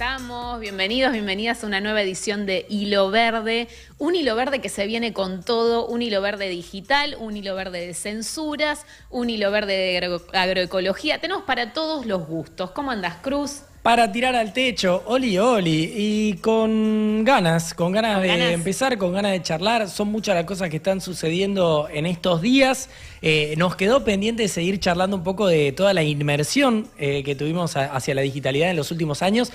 estamos. Bienvenidos, bienvenidas a una nueva edición de Hilo Verde. Un hilo verde que se viene con todo, un hilo verde digital, un hilo verde de censuras, un hilo verde de agroecología. Tenemos para todos los gustos. ¿Cómo andás, Cruz? Para tirar al techo, oli, oli, y con ganas de empezar, con ganas de charlar. Son muchas las cosas que están sucediendo en estos días. Nos quedó pendiente de seguir charlando un poco de toda la inmersión que tuvimos hacia la digitalidad en los últimos años.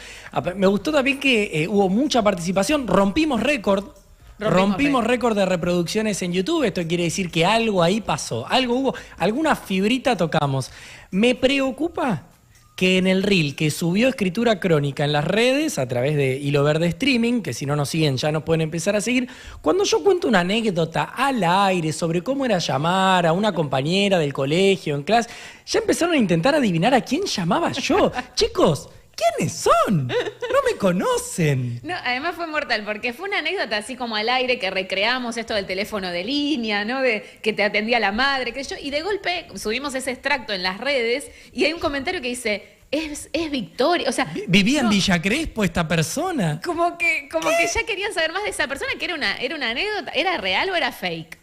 Me gustó también que hubo mucha participación, rompimos récord de reproducciones en YouTube. Esto quiere decir que algo ahí pasó, algo hubo, alguna fibrita tocamos. Me preocupa que en el reel que subió Escritura Crónica en las redes, a través de Hilo Verde Streaming, que si no nos siguen ya nos pueden empezar a seguir, cuando yo cuento una anécdota al aire sobre cómo era llamar a una compañera del colegio en clase, ya empezaron a intentar adivinar a quién llamaba yo. Chicos, ¿quiénes son? No me conocen. No, además fue mortal, porque fue una anécdota así como al aire que recreamos esto del teléfono de línea, ¿no? De que te atendía la madre, qué sé yo, y de golpe subimos ese extracto en las redes y hay un comentario que dice, es Victoria, o sea... ¿Vivía en Villa Crespo esta persona? Como que ya querían saber más de esa persona, que era una anécdota, ¿era real o era fake?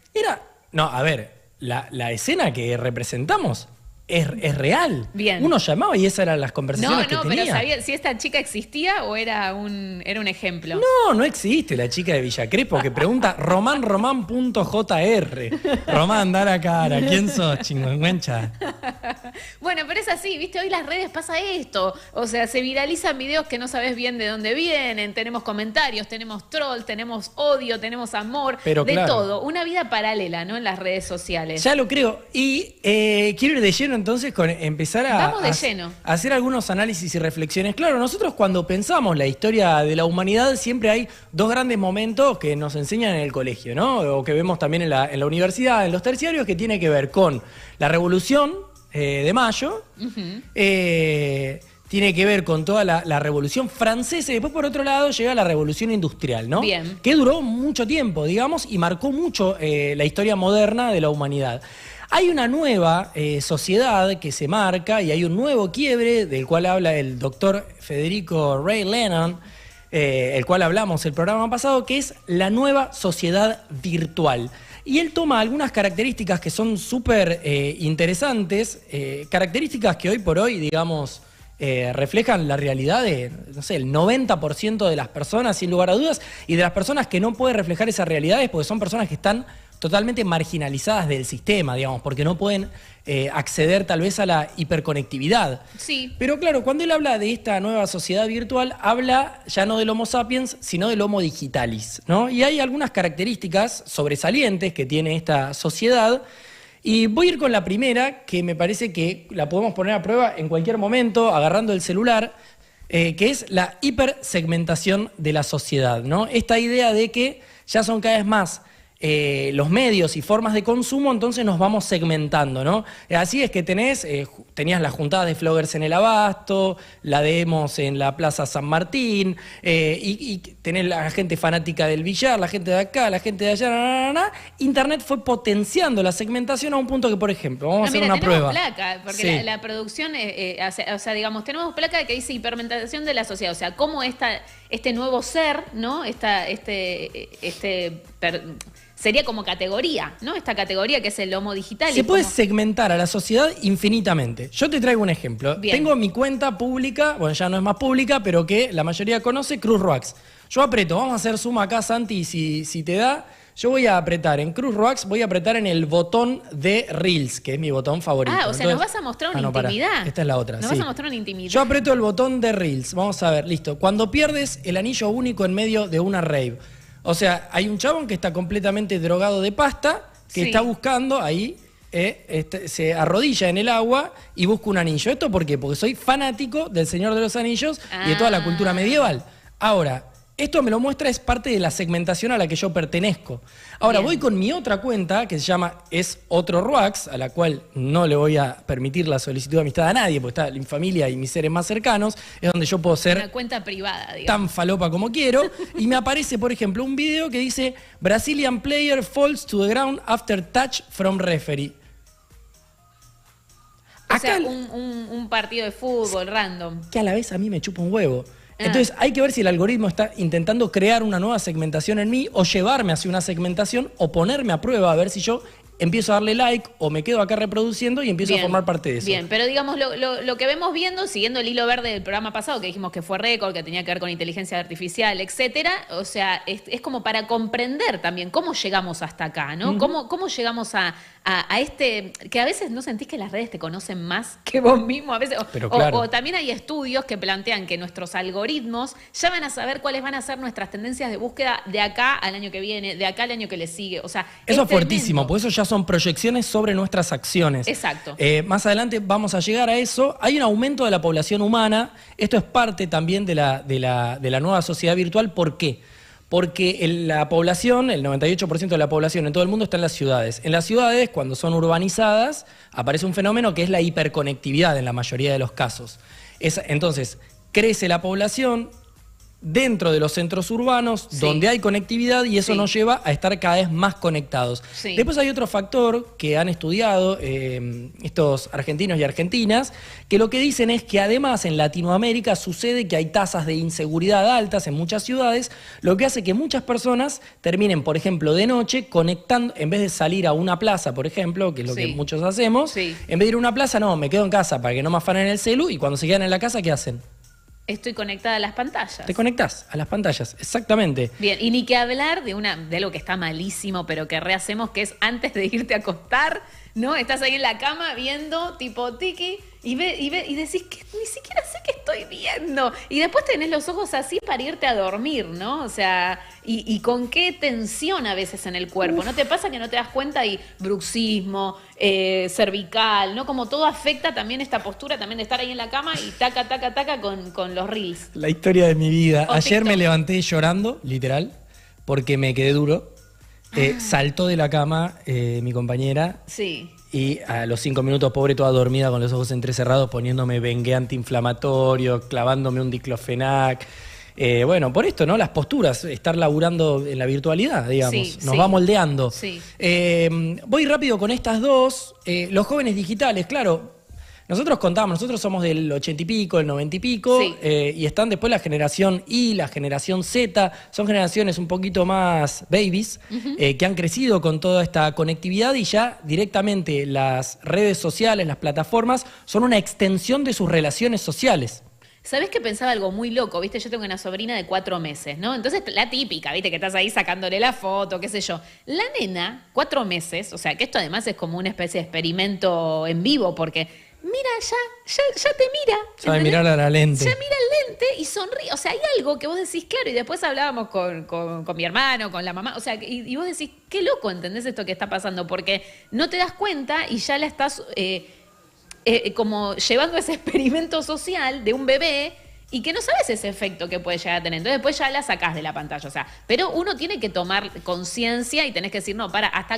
No, a ver, la escena que representamos es real. Bien. Uno llamaba y esas eran las conversaciones que tenía. No, pero ¿sabía si esta chica existía o era un ejemplo? No existe la chica de Villa Crespo que pregunta roman.jr. Román, da la cara, ¿quién sos, chingüengüencha? Bueno, pero es así, ¿viste? Hoy las redes pasa esto. O sea, se viralizan videos que no sabes bien de dónde vienen, tenemos comentarios, tenemos troll, tenemos odio, tenemos amor, pero de claro, todo. Una vida paralela, ¿no? En las redes sociales. Ya lo creo. Y quiero ir de lleno entonces con empezar a hacer algunos análisis y reflexiones. Claro, nosotros cuando pensamos la historia de la humanidad siempre hay dos grandes momentos que nos enseñan en el colegio, ¿no? O que vemos también en la universidad, en los terciarios, que tiene que ver con la Revolución de Mayo, tiene que ver con toda la Revolución Francesa y después por otro lado llega la Revolución Industrial, ¿no? Bien. Que duró mucho tiempo, digamos, y marcó mucho la historia moderna de la humanidad. Hay una nueva sociedad que se marca y hay un nuevo quiebre del cual habla el doctor Federico Ray Lennon, el cual hablamos el programa pasado, que es la nueva sociedad virtual. Y él toma algunas características que son súper interesantes, características que hoy por hoy, digamos, reflejan la realidad de, no sé, el 90% de las personas, sin lugar a dudas, y de las personas que no pueden reflejar esas realidades porque son personas que están totalmente marginalizadas del sistema, digamos, porque no pueden acceder tal vez a la hiperconectividad. Sí. Pero claro, cuando él habla de esta nueva sociedad virtual, habla ya no del Homo sapiens, sino del Homo digitalis, ¿no? Y hay algunas características sobresalientes que tiene esta sociedad. Y voy a ir con la primera, que me parece que la podemos poner a prueba en cualquier momento, agarrando el celular, que es la hipersegmentación de la sociedad, ¿no? Esta idea de que ya son cada vez más los medios y formas de consumo, entonces nos vamos segmentando, ¿no? Así es que tenías las juntadas de floggers en el Abasto, la demos en la Plaza San Martín, y tenés la gente fanática del billar, la gente de acá, la gente de allá, Internet fue potenciando la segmentación a un punto que, por ejemplo, vamos a hacer una prueba. Placa, porque sí, la producción, o sea, digamos, tenemos placa que dice hipermentación de la sociedad, o sea, cómo este nuevo ser, ¿no? Sería como categoría, ¿no? Esta categoría que es el Homo digital. Se puede segmentar a la sociedad infinitamente. Yo te traigo un ejemplo. Bien. Tengo mi cuenta pública, bueno, ya no es más pública, pero que la mayoría conoce, Cruz Roax. Yo aprieto, vamos a hacer suma acá, Santi, si te da. Yo voy a apretar en Cruz Roax, voy a apretar en el botón de Reels, que es mi botón favorito. Ah, o sea, nos vas a mostrar una intimidad. Esta es la otra, Nos vas a mostrar una intimidad. Yo aprieto el botón de Reels. Vamos a ver, listo. Cuando pierdes el anillo único en medio de una rave. O sea, hay un chabón que está completamente drogado de pasta, que está buscando ahí, se arrodilla en el agua y busca un anillo. ¿Esto por qué? Porque soy fanático del Señor de los Anillos y de toda la cultura medieval. Ahora, esto me lo muestra, es parte de la segmentación a la que yo pertenezco. Ahora, voy con mi otra cuenta, que se llama Es Otro Roax, a la cual no le voy a permitir la solicitud de amistad a nadie, porque está mi familia y mis seres más cercanos, es donde yo puedo ser una cuenta privada, digamos, tan falopa como quiero, y me aparece, por ejemplo, un video que dice Brazilian player falls to the ground after touch from referee. O sea, un partido de fútbol random. Que a la vez a mí me chupa un huevo. Entonces hay que ver si el algoritmo está intentando crear una nueva segmentación en mí o llevarme hacia una segmentación o ponerme a prueba a ver si yo empiezo a darle like o me quedo acá reproduciendo y empiezo a formar parte de eso. Bien, pero digamos, lo que vemos viendo, siguiendo el hilo verde del programa pasado, que dijimos que fue récord, que tenía que ver con inteligencia artificial, etcétera, o sea, es como para comprender también cómo llegamos hasta acá, ¿no? ¿Cómo llegamos a este, que a veces no sentís que las redes te conocen más que vos mismo, a veces, pero claro. o también hay estudios que plantean que nuestros algoritmos ya van a saber cuáles van a ser nuestras tendencias de búsqueda de acá al año que viene, de acá al año que le sigue, o sea, eso es fuertísimo, por eso ya son proyecciones sobre nuestras acciones. Exacto. Más adelante vamos a llegar a eso. Hay un aumento de la población humana. Esto es parte también de la nueva sociedad virtual. ¿Por qué? Porque la población, el 98% de la población en todo el mundo está en las ciudades. En las ciudades, cuando son urbanizadas, aparece un fenómeno que es la hiperconectividad en la mayoría de los casos. Entonces, crece la población dentro de los centros urbanos, donde hay conectividad, y eso nos lleva a estar cada vez más conectados. Después hay otro factor que han estudiado estos argentinos y argentinas, que lo que dicen es que además en Latinoamérica sucede que hay tasas de inseguridad altas en muchas ciudades, lo que hace que muchas personas terminen, por ejemplo, de noche conectando, en vez de salir a una plaza, por ejemplo, que es lo que muchos hacemos, en vez de ir a una plaza, no, me quedo en casa para que no me afanen el celu, y cuando se quedan en la casa, ¿qué hacen? Estoy conectada a las pantallas. Te conectás a las pantallas, exactamente. Bien, y ni que hablar de algo que está malísimo, pero que rehacemos, que es antes de irte a acostar, ¿no? Estás ahí en la cama viendo, tipo tiki, y decís que ni siquiera sé qué estoy viendo. Y después tenés los ojos así para irte a dormir, ¿no? O sea, y con qué tensión a veces en el cuerpo. ¿No te pasa que no te das cuenta? Y bruxismo, cervical, ¿no? Como todo afecta también esta postura también de estar ahí en la cama y taca, taca, taca con los reels. La historia de mi vida. O Ayer TikTok. me levanté llorando, literal, porque me quedé duro. Saltó de la cama mi compañera. Sí. Y a los 5 minutos, pobre, toda dormida con los ojos entrecerrados, poniéndome Bengué antiinflamatorio, clavándome un diclofenac. Bueno, por esto, ¿no? Las posturas, estar laburando en la virtualidad, digamos, nos va moldeando. Sí. Voy rápido con estas dos. Los jóvenes digitales, claro. Nosotros contamos, nosotros somos del 80 y pico, del 90 y pico, y están después la generación Y, la generación Z, son generaciones un poquito más babies, que han crecido con toda esta conectividad y ya directamente las redes sociales, las plataformas, son una extensión de sus relaciones sociales. ¿Sabés que pensaba algo muy loco? ¿Viste? Yo tengo una sobrina de 4 meses, ¿no? Entonces, la típica, ¿viste? Que estás ahí sacándole la foto, qué sé yo. La nena, 4 meses, o sea, que esto además es como una especie de experimento en vivo, porque mira, ya te mira. Sabe mirar a la lente. Ya mira el lente y sonríe. O sea, hay algo que vos decís, claro, y después hablábamos con mi hermano, con la mamá. O sea, y vos decís, qué loco, ¿entendés esto que está pasando? Porque no te das cuenta y ya la estás como llevando ese experimento social de un bebé y que no sabes ese efecto que puede llegar a tener. Entonces después ya la sacás de la pantalla. O sea, pero uno tiene que tomar conciencia y tenés que decir, no, hasta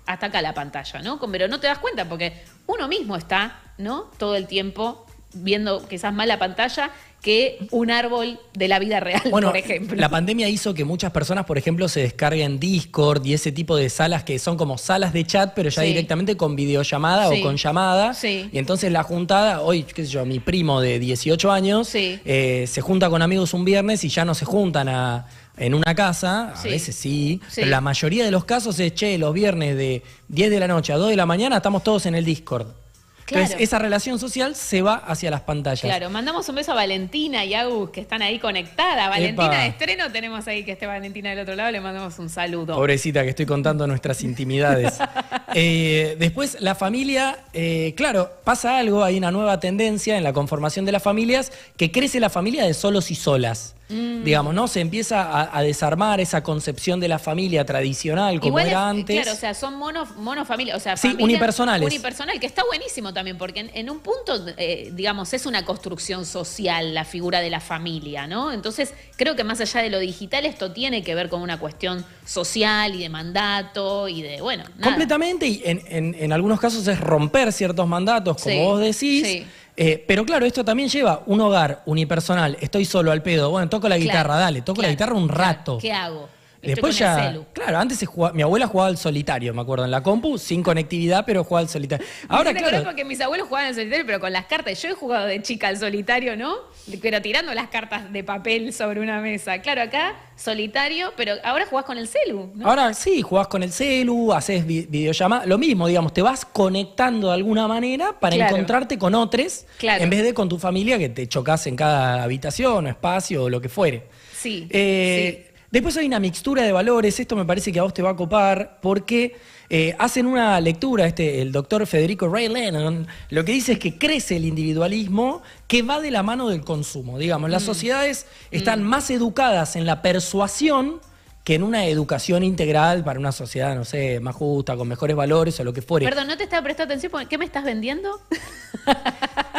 acá la pantalla, ¿no? Pero no te das cuenta porque uno mismo está, ¿no? Todo el tiempo viendo quizás más la pantalla que un árbol de la vida real, bueno, por ejemplo. La pandemia hizo que muchas personas, por ejemplo, se descarguen Discord y ese tipo de salas que son como salas de chat, pero ya directamente con videollamada o con llamada. Y entonces la juntada, hoy, qué sé yo, mi primo de 18 años se junta con amigos un viernes y ya no se juntan en una casa, a veces pero la mayoría de los casos es, los viernes de 10 de la noche a 2 de la mañana estamos todos en el Discord. Claro. Entonces, esa relación social se va hacia las pantallas. Claro, mandamos un beso a Valentina y Agus, que están ahí conectadas. Valentina de estreno, tenemos ahí que esté Valentina del otro lado, le mandamos un saludo. Pobrecita, que estoy contando nuestras intimidades. Después, la familia, claro, pasa algo, hay una nueva tendencia en la conformación de las familias, que crece la familia de solos y solas. Digamos, ¿no? Se empieza a desarmar esa concepción de la familia tradicional como igual era antes. Claro, o sea, son monofamilias, o sea, unipersonales. Unipersonal, que está buenísimo también, porque en un punto, digamos, es una construcción social la figura de la familia, ¿no? Entonces, creo que más allá de lo digital, esto tiene que ver con una cuestión social y de mandato y de, bueno, nada. Completamente, y en algunos casos es romper ciertos mandatos, como vos decís. Pero claro, esto también lleva un hogar unipersonal. Estoy solo al pedo. Bueno, toco la guitarra, dale, toco la guitarra un rato. ¿Qué hago? Después ya, claro, antes mi abuela jugaba al solitario, me acuerdo, en la compu, sin conectividad, pero jugaba al solitario. Ahora, claro. Porque mis abuelos jugaban al solitario, pero con las cartas. Yo he jugado de chica al solitario, ¿no? pero tirando las cartas de papel sobre una mesa. Claro, acá solitario, pero ahora jugás con el celu, ¿no? Ahora sí, jugás con el celu, haces videollamada, lo mismo, digamos, te vas conectando de alguna manera para encontrarte con otros, en vez de con tu familia que te chocas en cada habitación o espacio o lo que fuere. Sí, Después hay una mixtura de valores, esto me parece que a vos te va a copar, porque hacen una lectura, el doctor Federico Ray Lennon, lo que dice es que crece el individualismo que va de la mano del consumo. Digamos, las sociedades están más educadas en la persuasión que en una educación integral para una sociedad, no sé, más justa, con mejores valores o lo que fuere. Perdón, no te estaba prestando atención, ¿qué me estás vendiendo?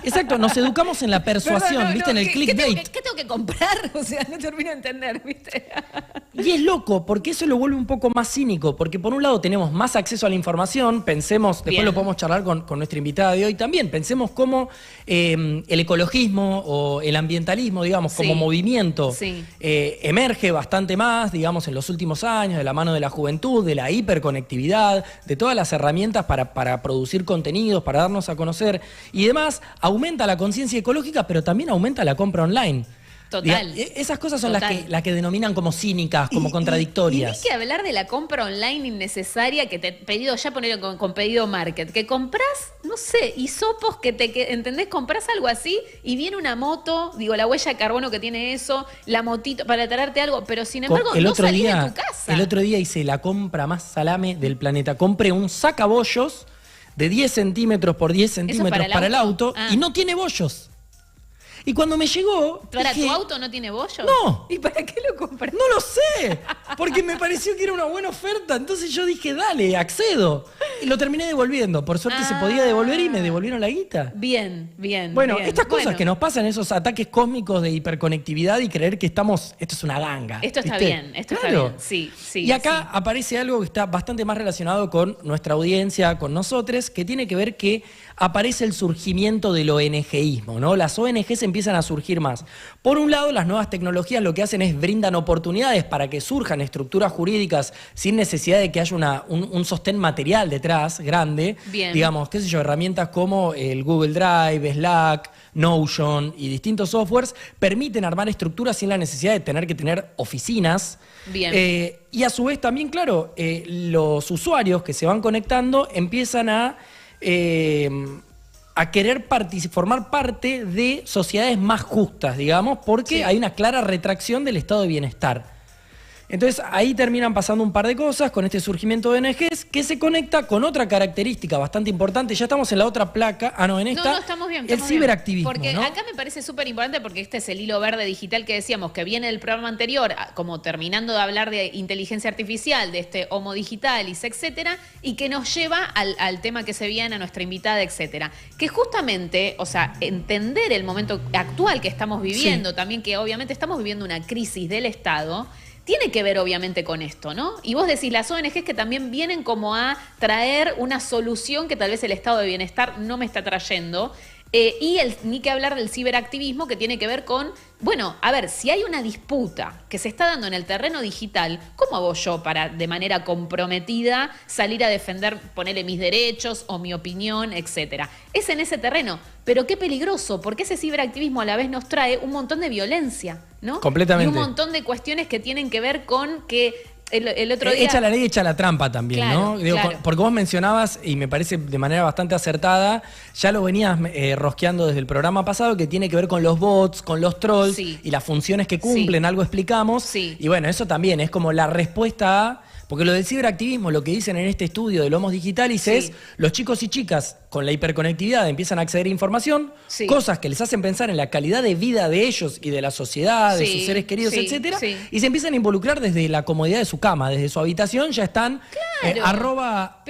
Exacto, nos educamos en la persuasión, ¿viste? En el clickbait. ¿Qué tengo que comprar? O sea, no termino de entender, ¿viste? Y es loco, porque eso lo vuelve un poco más cínico, porque por un lado tenemos más acceso a la información, pensemos, después lo podemos charlar con nuestra invitada de hoy también, pensemos cómo el ecologismo o el ambientalismo, digamos, como movimiento, emerge bastante más, digamos, en los últimos años, de la mano de la juventud, de la hiperconectividad, de todas las herramientas para producir contenidos, para darnos a conocer y demás. Aumenta la conciencia ecológica, pero también aumenta la compra online. Total. Esas cosas son las que denominan como cínicas, como contradictorias. Y hay que hablar de la compra online innecesaria que te pedido, ya ponerlo con pedido market, que compras, no sé, hisopos ¿entendés? Compras algo así y viene una moto, digo, la huella de carbono que tiene eso, la motito para traerte algo, pero sin embargo no salís de tu casa. El otro día hice la compra más salame del planeta. Compré un sacabollos de 10 centímetros por 10 centímetros para el auto y no tiene bollos. Y cuando me llegó... ¿Para dije, tu auto no tiene bollos? No. ¿Y para qué lo compras? No lo sé, porque me pareció que era una buena oferta. Entonces yo dije, dale, accedo. Y lo terminé devolviendo. Por suerte se podía devolver y me devolvieron la guita. Bien, bien. Bueno, bien. estas cosas que nos pasan, esos ataques cósmicos de hiperconectividad y creer que esto es una ganga. Esto está bien, esto está bien. Sí, sí. Y acá aparece algo que está bastante más relacionado con nuestra audiencia, con nosotros, que tiene que ver que aparece el surgimiento del ONGismo, ¿no? Las ONGs empiezan a surgir más. Por un lado, las nuevas tecnologías lo que hacen es brindan oportunidades para que surjan estructuras jurídicas sin necesidad de que haya un sostén material detrás, grande. Bien. Digamos, qué sé yo, herramientas como el Google Drive, Slack, Notion y distintos softwares permiten armar estructuras sin la necesidad de tener que tener oficinas. Bien. Y a su vez también, claro, los usuarios que se van conectando empiezan a querer formar parte de sociedades más justas, digamos, porque hay una clara retracción del estado de bienestar. Entonces ahí terminan pasando un par de cosas con este surgimiento de ONGs que se conecta con otra característica bastante importante. Ya estamos en la otra placa. En esta. No, estamos bien. El ciberactivismo. Porque ¿no? acá me parece súper importante porque este es el hilo verde digital que decíamos que viene del programa anterior, como terminando de hablar de inteligencia artificial, de este Homo Digitalis, etcétera, y que nos lleva al tema que se viene, a nuestra invitada, etcétera. Que justamente, o sea, entender el momento actual que estamos viviendo, también que obviamente estamos viviendo una crisis del Estado, tiene que ver obviamente con esto, ¿no? Y vos decís, las ONGs que también vienen como a traer una solución que tal vez el estado de bienestar no me está trayendo. Ni que hablar del ciberactivismo que tiene que ver con, bueno, a ver, si hay una disputa que se está dando en el terreno digital, ¿cómo hago yo para de manera comprometida salir a defender, ponerle mis derechos o mi opinión, etcétera? Es en ese terreno, pero qué peligroso, porque ese ciberactivismo a la vez nos trae un montón de violencia, ¿no? Completamente. Y un montón de cuestiones que tienen que ver con que el otro día... Echa la ley, echa la trampa también, claro, ¿no? Digo, claro. Porque vos mencionabas, y me parece de manera bastante acertada, ya lo venías rosqueando desde el programa pasado, que tiene que ver con los bots, con los trolls y las funciones que cumplen, algo explicamos. Y bueno, eso también es como la respuesta a... Porque lo del ciberactivismo, lo que dicen en este estudio de Homo Digitalis es los chicos y chicas con la hiperconectividad empiezan a acceder a información, cosas que les hacen pensar en la calidad de vida de ellos y de la sociedad, de sus seres queridos, etcétera, y se empiezan a involucrar desde la comodidad de su cama, desde su habitación, ya están arroba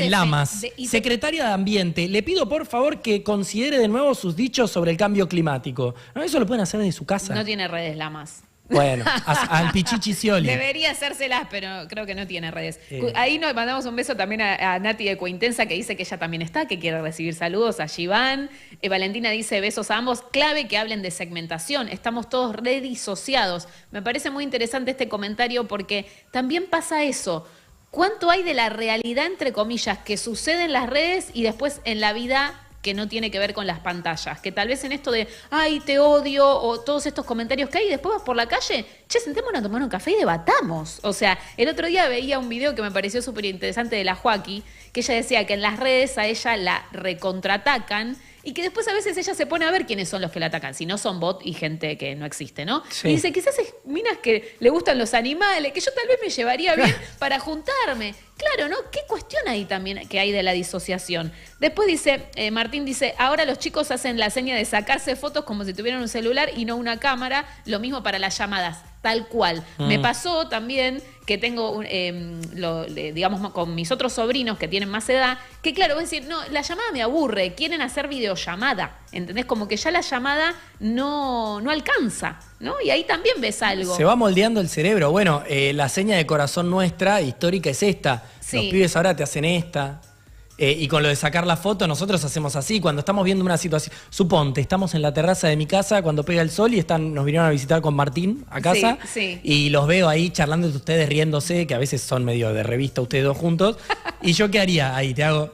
Lamas, secretaria de Ambiente. Le pido por favor que considere de nuevo sus dichos sobre el cambio climático. ¿No? Eso lo pueden hacer desde su casa. No tiene redes Lamas. Bueno, al Pichichi Scioli. Debería hacérselas, pero creo que no tiene redes. Ahí nos mandamos un beso también a Nati de Cointensa, que dice que ella también está, que quiere recibir saludos, a Giván. Valentina dice besos a ambos. Clave que hablen de segmentación. Estamos todos redisociados. Me parece muy interesante este comentario porque también pasa eso. ¿Cuánto hay de la realidad, entre comillas, que sucede en las redes y después en la vida que no tiene que ver con las pantallas. Que tal vez en esto de, ay, te odio, o todos estos comentarios que hay, y después vas por la calle, che, sentémonos a tomar un café y debatamos. O sea, el otro día veía un video que me pareció súper interesante de la Joaquí, que ella decía que en las redes a ella la recontratacan y que después a veces ella se pone a ver quiénes son los que la atacan, si no son bot y gente que no existe, ¿no? Sí. Y dice, quizás es minas que le gustan los animales, que yo tal vez me llevaría bien para juntarme. Claro, ¿no? ¿Qué cuestión ahí también que hay de la disociación? Después dice, Martín dice, ahora los chicos hacen la seña de sacarse fotos como si tuvieran un celular y no una cámara, lo mismo para las llamadas, tal cual. Me pasó también que tengo, digamos, con mis otros sobrinos que tienen más edad, que claro, voy a decir, no, la llamada me aburre, quieren hacer videollamada, ¿entendés? Como que ya la llamada no alcanza, ¿no? Y ahí también ves algo. Se va moldeando el cerebro. Bueno, la seña de corazón nuestra, histórica, es esta. Sí. Los pibes ahora te hacen esta. Y con lo de sacar la foto, nosotros hacemos así. Cuando estamos viendo una situación, suponte, estamos en la terraza de mi casa cuando pega el sol y nos vinieron a visitar con Martín a casa. Sí, sí. Y los veo ahí charlando entre ustedes, riéndose, que a veces son medio de revista ustedes dos juntos. ¿Y yo qué haría? Ahí te hago,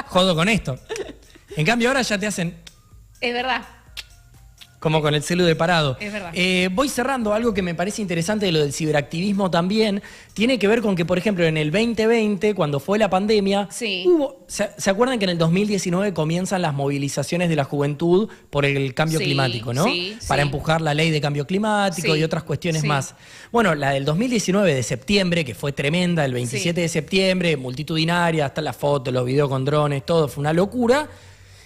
jodo con esto. En cambio ahora ya te hacen... Es verdad. Como con el celu de parado. Es verdad. Voy cerrando. Algo que me parece interesante de lo del ciberactivismo también tiene que ver con que, por ejemplo, en el 2020, cuando fue la pandemia, Sí. ¿se acuerdan que en el 2019 comienzan las movilizaciones de la juventud por el cambio Sí, climático, ¿no? sí, Para sí. empujar la ley de cambio climático Sí, y otras cuestiones sí. más. Bueno, la del 2019 de septiembre, que fue tremenda, el 27 de septiembre, multitudinaria, hasta las fotos, los videos con drones, todo, fue una locura.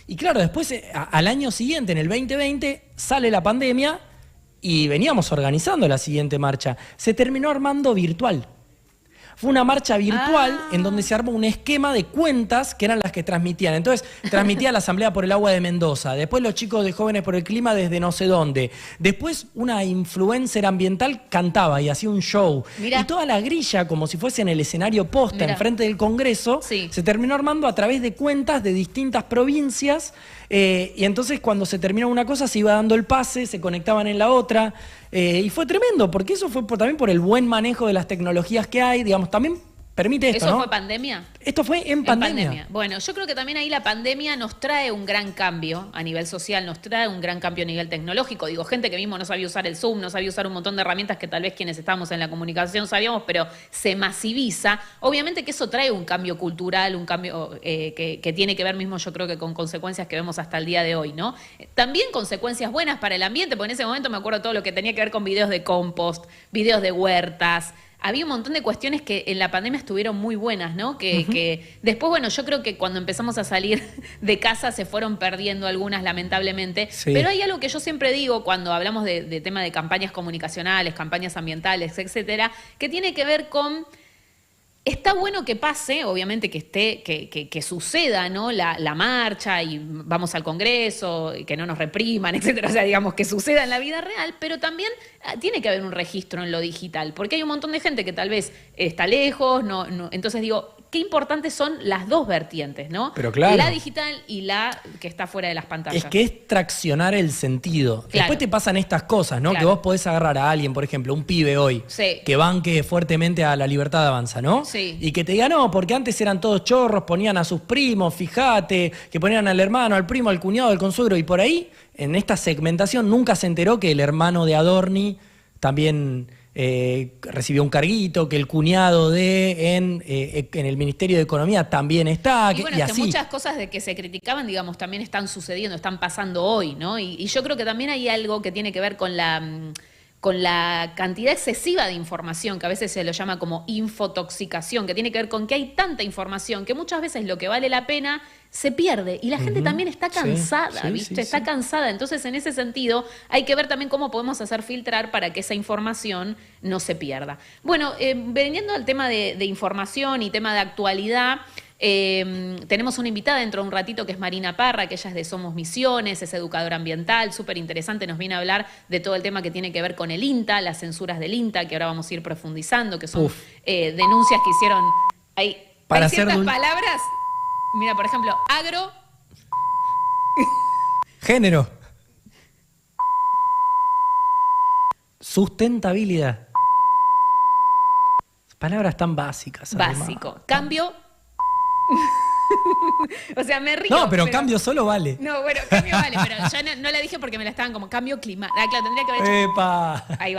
Y claro, después, al año siguiente, en el 2020, sale la pandemia y veníamos organizando la siguiente marcha. Se terminó armando virtual. Fue una marcha virtual en donde se armó un esquema de cuentas que eran las que transmitían. Entonces, transmitía la Asamblea por el Agua de Mendoza, después los chicos de Jóvenes por el Clima desde no sé dónde. Después una influencer ambiental cantaba y hacía un show. Mirá. Y toda la grilla, como si fuese en el escenario posta, Mirá. enfrente del Congreso, Sí. se terminó armando a través de cuentas de distintas provincias. Y entonces cuando se terminó una cosa se iba dando el pase, se conectaban en la otra. Y fue tremendo, porque eso fue también por el buen manejo de las tecnologías que hay, digamos, también permite esto, ¿Eso ¿no? fue pandemia? Esto fue en pandemia. Bueno, yo creo que también ahí la pandemia nos trae un gran cambio a nivel social, nos trae un gran cambio a nivel tecnológico. Digo, gente que mismo no sabía usar el Zoom, no sabía usar un montón de herramientas que tal vez quienes estábamos en la comunicación sabíamos, pero se masiviza. Obviamente que eso trae un cambio cultural, un cambio que tiene que ver mismo, yo creo que con consecuencias que vemos hasta el día de hoy, ¿no? También consecuencias buenas para el ambiente, porque en ese momento me acuerdo todo lo que tenía que ver con videos de compost, videos de huertas. Había un montón de cuestiones que en la pandemia estuvieron muy buenas, ¿no? Que después, bueno, yo creo que cuando empezamos a salir de casa se fueron perdiendo algunas, lamentablemente. Sí. Pero hay algo que yo siempre digo cuando hablamos de tema de campañas comunicacionales, campañas ambientales, etcétera, que tiene que ver con... Está bueno que pase, obviamente que esté, que suceda, ¿no? La marcha y vamos al Congreso, y que no nos repriman, etcétera. O sea, digamos, que suceda en la vida real, pero también tiene que haber un registro en lo digital, porque hay un montón de gente que tal vez está lejos, no. Entonces digo, qué importantes son las dos vertientes, ¿no? Pero claro. La digital y la que está fuera de las pantallas. Es que es traccionar el sentido. Claro. Después te pasan estas cosas, ¿no? Claro. Que vos podés agarrar a alguien, por ejemplo, un pibe hoy, Sí. que banque fuertemente a la libertad de avanza, ¿no? Sí. Y que te diga, no, porque antes eran todos chorros, ponían a sus primos, fíjate, que ponían al hermano, al primo, al cuñado, al consuegro, y por ahí, en esta segmentación, nunca se enteró que el hermano de Adorni también recibió un carguito, que el cuñado en el Ministerio de Economía también está, Y bueno, y es que así. muchas cosas de que se criticaban, digamos, también están sucediendo, están pasando hoy, ¿no? Y yo creo que también hay algo que tiene que ver con la cantidad excesiva de información, que a veces se lo llama como infotoxicación, que tiene que ver con que hay tanta información que muchas veces lo que vale la pena se pierde. Y la gente también está cansada, sí, ¿viste? sí, Está sí. cansada. Entonces, en ese sentido, hay que ver también cómo podemos hacer filtrar para que esa información no se pierda. Bueno, veniendo al tema de información y tema de actualidad, tenemos una invitada dentro de un ratito que es Marina Parra, que ella es de Somos Misiones, es educadora ambiental, súper interesante, nos viene a hablar de todo el tema que tiene que ver con el INTA, las censuras del INTA, que ahora vamos a ir profundizando, que son denuncias que hicieron. Hay ciertas palabras, mira, por ejemplo, agro. Género. Sustentabilidad. Palabras tan básicas. Además. Básico. Cambio. O sea, me río. No, pero cambio solo vale. No, bueno, cambio vale, pero yo no la dije porque me la estaban como cambio climático. Ah, claro, tendría que haber hecho. ¡Epa! Ahí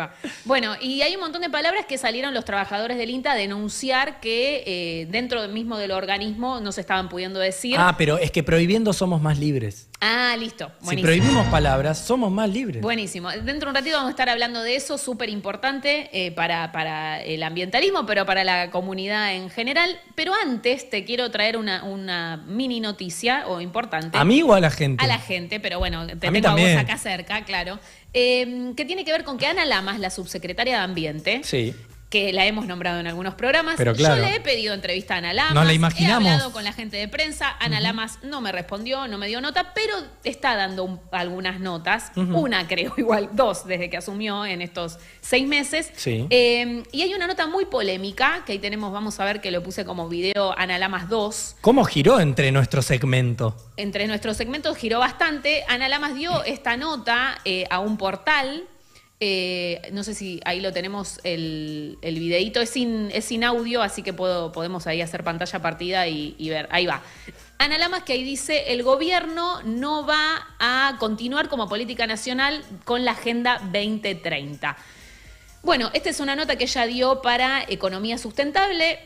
va. Bueno, y hay un montón de palabras que salieron los trabajadores del INTA a denunciar que dentro mismo del organismo no se estaban pudiendo decir. Ah, pero es que prohibiendo somos más libres. Ah, listo. Buenísimo. Si prohibimos palabras, somos más libres. Buenísimo. Dentro de un ratito vamos a estar hablando de eso, súper importante para el ambientalismo, pero para la comunidad en general. Pero antes te quiero traer una mini noticia, o importante. ¿A mí o a la gente? A la gente, pero bueno, te mí tengo a vos también. acá cerca, claro. Que tiene que ver con que Ana Lamas, la subsecretaria de Ambiente, Sí. que la hemos nombrado en algunos programas. Pero claro. Yo le he pedido entrevista a Ana Lamas. Nos la imaginamos. He hablado con la gente de prensa. Ana Lamas no me respondió, no me dio nota, pero está dando algunas notas. Una, creo, igual, 2 desde que asumió en estos 6 meses. Sí. Y hay una nota muy polémica, que ahí tenemos, vamos a ver que lo puse como video, Ana Lamas 2. ¿Cómo giró entre nuestro segmento? Entre nuestros segmentos giró bastante. Ana Lamas dio esta nota a un portal. No sé si ahí lo tenemos el videíto, es sin audio, así que podemos ahí hacer pantalla partida y ver. Ahí va. Ana Lamas, que ahí dice, el gobierno no va a continuar como política nacional con la Agenda 2030. Bueno, esta es una nota que ella dio para Economía Sustentable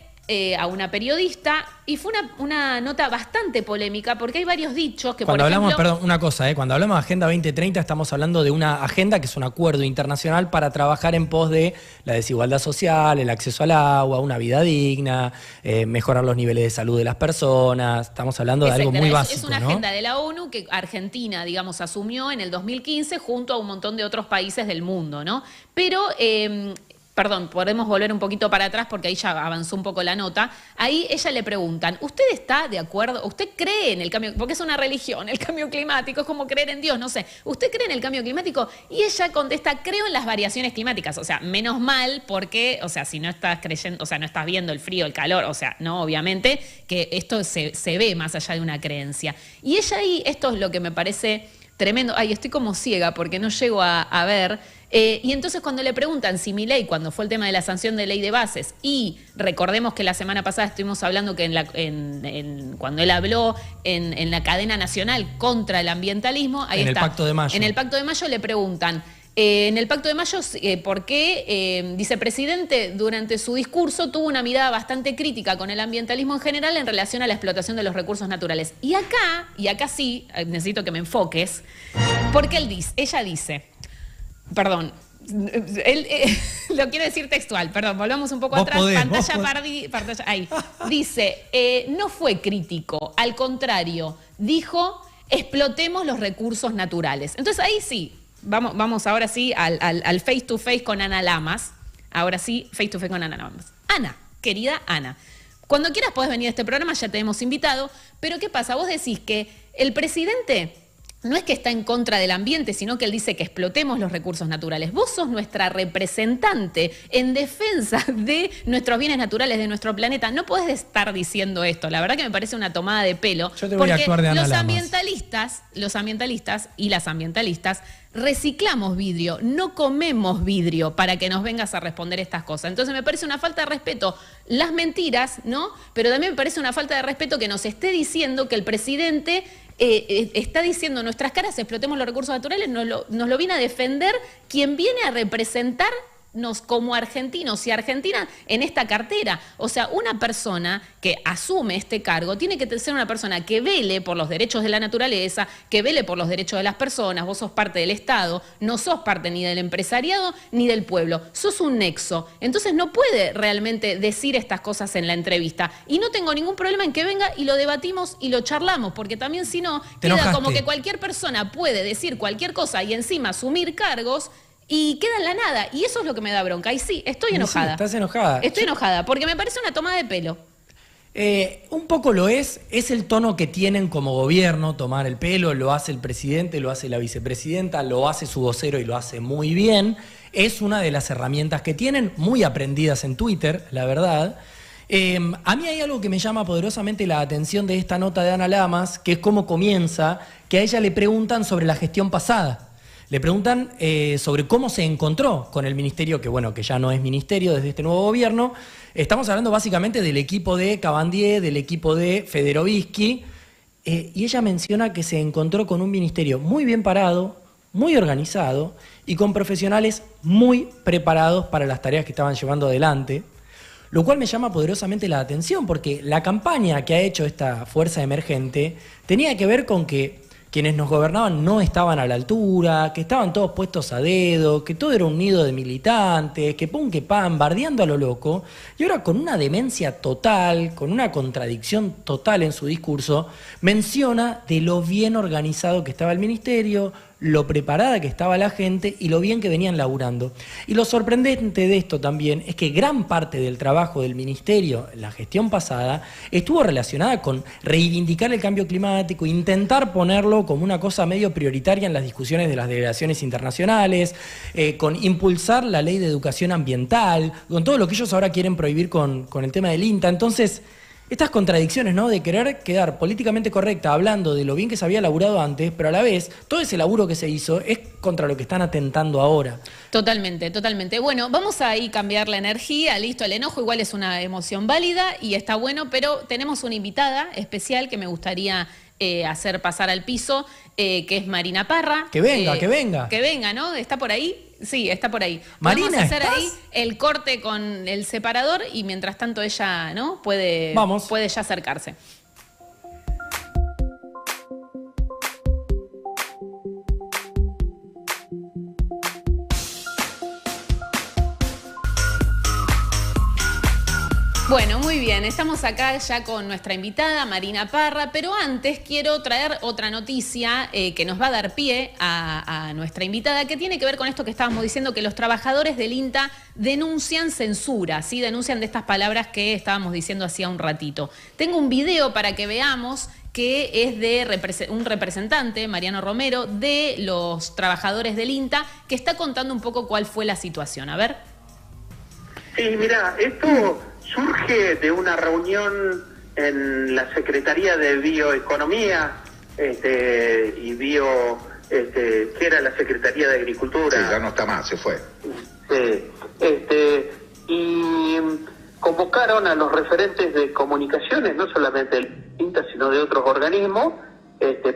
a una periodista, y fue una nota bastante polémica porque hay varios dichos que, Cuando por ejemplo, hablamos, perdón, una cosa, cuando hablamos de Agenda 2030 estamos hablando de una agenda que es un acuerdo internacional para trabajar en pos de la desigualdad social, el acceso al agua, una vida digna, mejorar los niveles de salud de las personas. Estamos hablando de algo muy básico, es una ¿no? agenda de la ONU que Argentina, digamos, asumió en el 2015 junto a un montón de otros países del mundo, ¿no? Pero perdón, podemos volver un poquito para atrás porque ahí ya avanzó un poco la nota. Ahí ella le preguntan, ¿usted está de acuerdo? ¿Usted cree en el cambio? Porque es una religión, el cambio climático, es como creer en Dios, no sé. ¿Usted cree en el cambio climático? Y ella contesta, creo en las variaciones climáticas. O sea, menos mal porque, o sea, si no estás creyendo, o sea, no estás viendo el frío, el calor, o sea, no, obviamente, que esto se ve más allá de una creencia. Y ella ahí, esto es lo que me parece tremendo. Ay, estoy como ciega porque no llego a ver. Y entonces cuando le preguntan si Milei, cuando fue el tema de la sanción de ley de bases, y recordemos que la semana pasada estuvimos hablando que cuando él habló en la cadena nacional contra el ambientalismo, ahí en está. el Pacto de Mayo. En el Pacto de Mayo le preguntan, en el Pacto de Mayo, ¿por qué vicepresidente durante su discurso tuvo una mirada bastante crítica con el ambientalismo en general en relación a la explotación de los recursos naturales? Y acá sí, necesito que me enfoques, porque ella dice, perdón, él lo quiero decir textual, perdón, volvamos un poco atrás, pantalla ahí. Dice, no fue crítico, al contrario, dijo, explotemos los recursos naturales. Entonces ahí sí, vamos ahora sí al face to face con Ana Lamas. Ahora sí, face to face con Ana Lamas. Ana, querida Ana, cuando quieras podés venir a este programa, ya te hemos invitado, pero ¿qué pasa? Vos decís que el presidente no es que está en contra del ambiente, sino que él dice que explotemos los recursos naturales. Vos sos nuestra representante en defensa de nuestros bienes naturales, de nuestro planeta. No podés estar diciendo esto. La verdad que me parece una tomada de pelo. Yo te voy a actuar de Ana los Lamas. ambientalistas y las ambientalistas reciclamos vidrio, no comemos vidrio para que nos vengas a responder estas cosas. Entonces me parece una falta de respeto las mentiras, ¿no? Pero también me parece una falta de respeto que nos esté diciendo que el presidente está diciendo nuestras caras, explotemos los recursos naturales, nos lo viene a defender quien viene a representarnos como argentinos y Argentina en esta cartera. O sea, una persona que asume este cargo tiene que ser una persona que vele por los derechos de la naturaleza, que vele por los derechos de las personas. Vos sos parte del Estado, no sos parte ni del empresariado ni del pueblo, sos un nexo. Entonces no puede realmente decir estas cosas en la entrevista. Y no tengo ningún problema en que venga y lo debatimos y lo charlamos, porque también si no, queda como que cualquier persona puede decir cualquier cosa y encima asumir cargos y queda en la nada. Y eso es lo que me da bronca. Y sí, estoy enojada. Sí, estás enojada. Estoy enojada porque me parece una toma de pelo. Un poco lo es el tono que tienen como gobierno, tomar el pelo, lo hace el presidente, lo hace la vicepresidenta, lo hace su vocero y lo hace muy bien. Es una de las herramientas que tienen, muy aprendidas en Twitter, la verdad. A mí hay algo que me llama poderosamente la atención de esta nota de Ana Lamas, que es cómo comienza, que a ella le preguntan sobre la gestión pasada. Le preguntan sobre cómo se encontró con el ministerio, que bueno, que ya no es ministerio desde este nuevo gobierno. Estamos hablando básicamente del equipo de Cabandier, del equipo de Federovisky, y ella menciona que se encontró con un ministerio muy bien parado, muy organizado y con profesionales muy preparados para las tareas que estaban llevando adelante, lo cual me llama poderosamente la atención porque la campaña que ha hecho esta fuerza emergente tenía que ver con que quienes nos gobernaban no estaban a la altura, que estaban todos puestos a dedo, que todo era un nido de militantes, que pum, que pam, bardeando a lo loco, y ahora con una demencia total, con una contradicción total en su discurso, menciona de lo bien organizado que estaba el ministerio, lo preparada que estaba la gente y lo bien que venían laburando. Y lo sorprendente de esto también es que gran parte del trabajo del ministerio, la gestión pasada, estuvo relacionada con reivindicar el cambio climático, intentar ponerlo como una cosa medio prioritaria en las discusiones de las delegaciones internacionales, con impulsar la ley de educación ambiental, con todo lo que ellos ahora quieren prohibir con el tema del INTA. Entonces, estas contradicciones, ¿no? De querer quedar políticamente correcta hablando de lo bien que se había laburado antes, pero a la vez todo ese laburo que se hizo es contra lo que están atentando ahora. Totalmente, totalmente. Bueno, vamos a ahí cambiar la energía, listo, el enojo igual es una emoción válida y está bueno, pero tenemos una invitada especial que me gustaría hacer pasar al piso, que es Marina Parra. Que venga, que venga. Que venga, ¿no? ¿Está por ahí? Sí, está por ahí. Marina, vamos a hacer ¿estás? ahí el corte con el separador y mientras tanto ella, ¿no? Puede ya acercarse. Bueno, muy bien, estamos acá ya con nuestra invitada Marina Parra, pero antes quiero traer otra noticia que nos va a dar pie a nuestra invitada, que tiene que ver con esto que estábamos diciendo, que los trabajadores del INTA denuncian censura, ¿sí? Denuncian de estas palabras que estábamos diciendo hacía un ratito. Tengo un video para que veamos que es de un representante, Mariano Romero, de los trabajadores del INTA, que está contando un poco cuál fue la situación. A ver. Sí, mira, esto surge de una reunión en la Secretaría de Bioeconomía que era la Secretaría de Agricultura. Sí, ya no está más, se fue. Sí, y convocaron a los referentes de comunicaciones, no solamente del INTA, sino de otros organismos,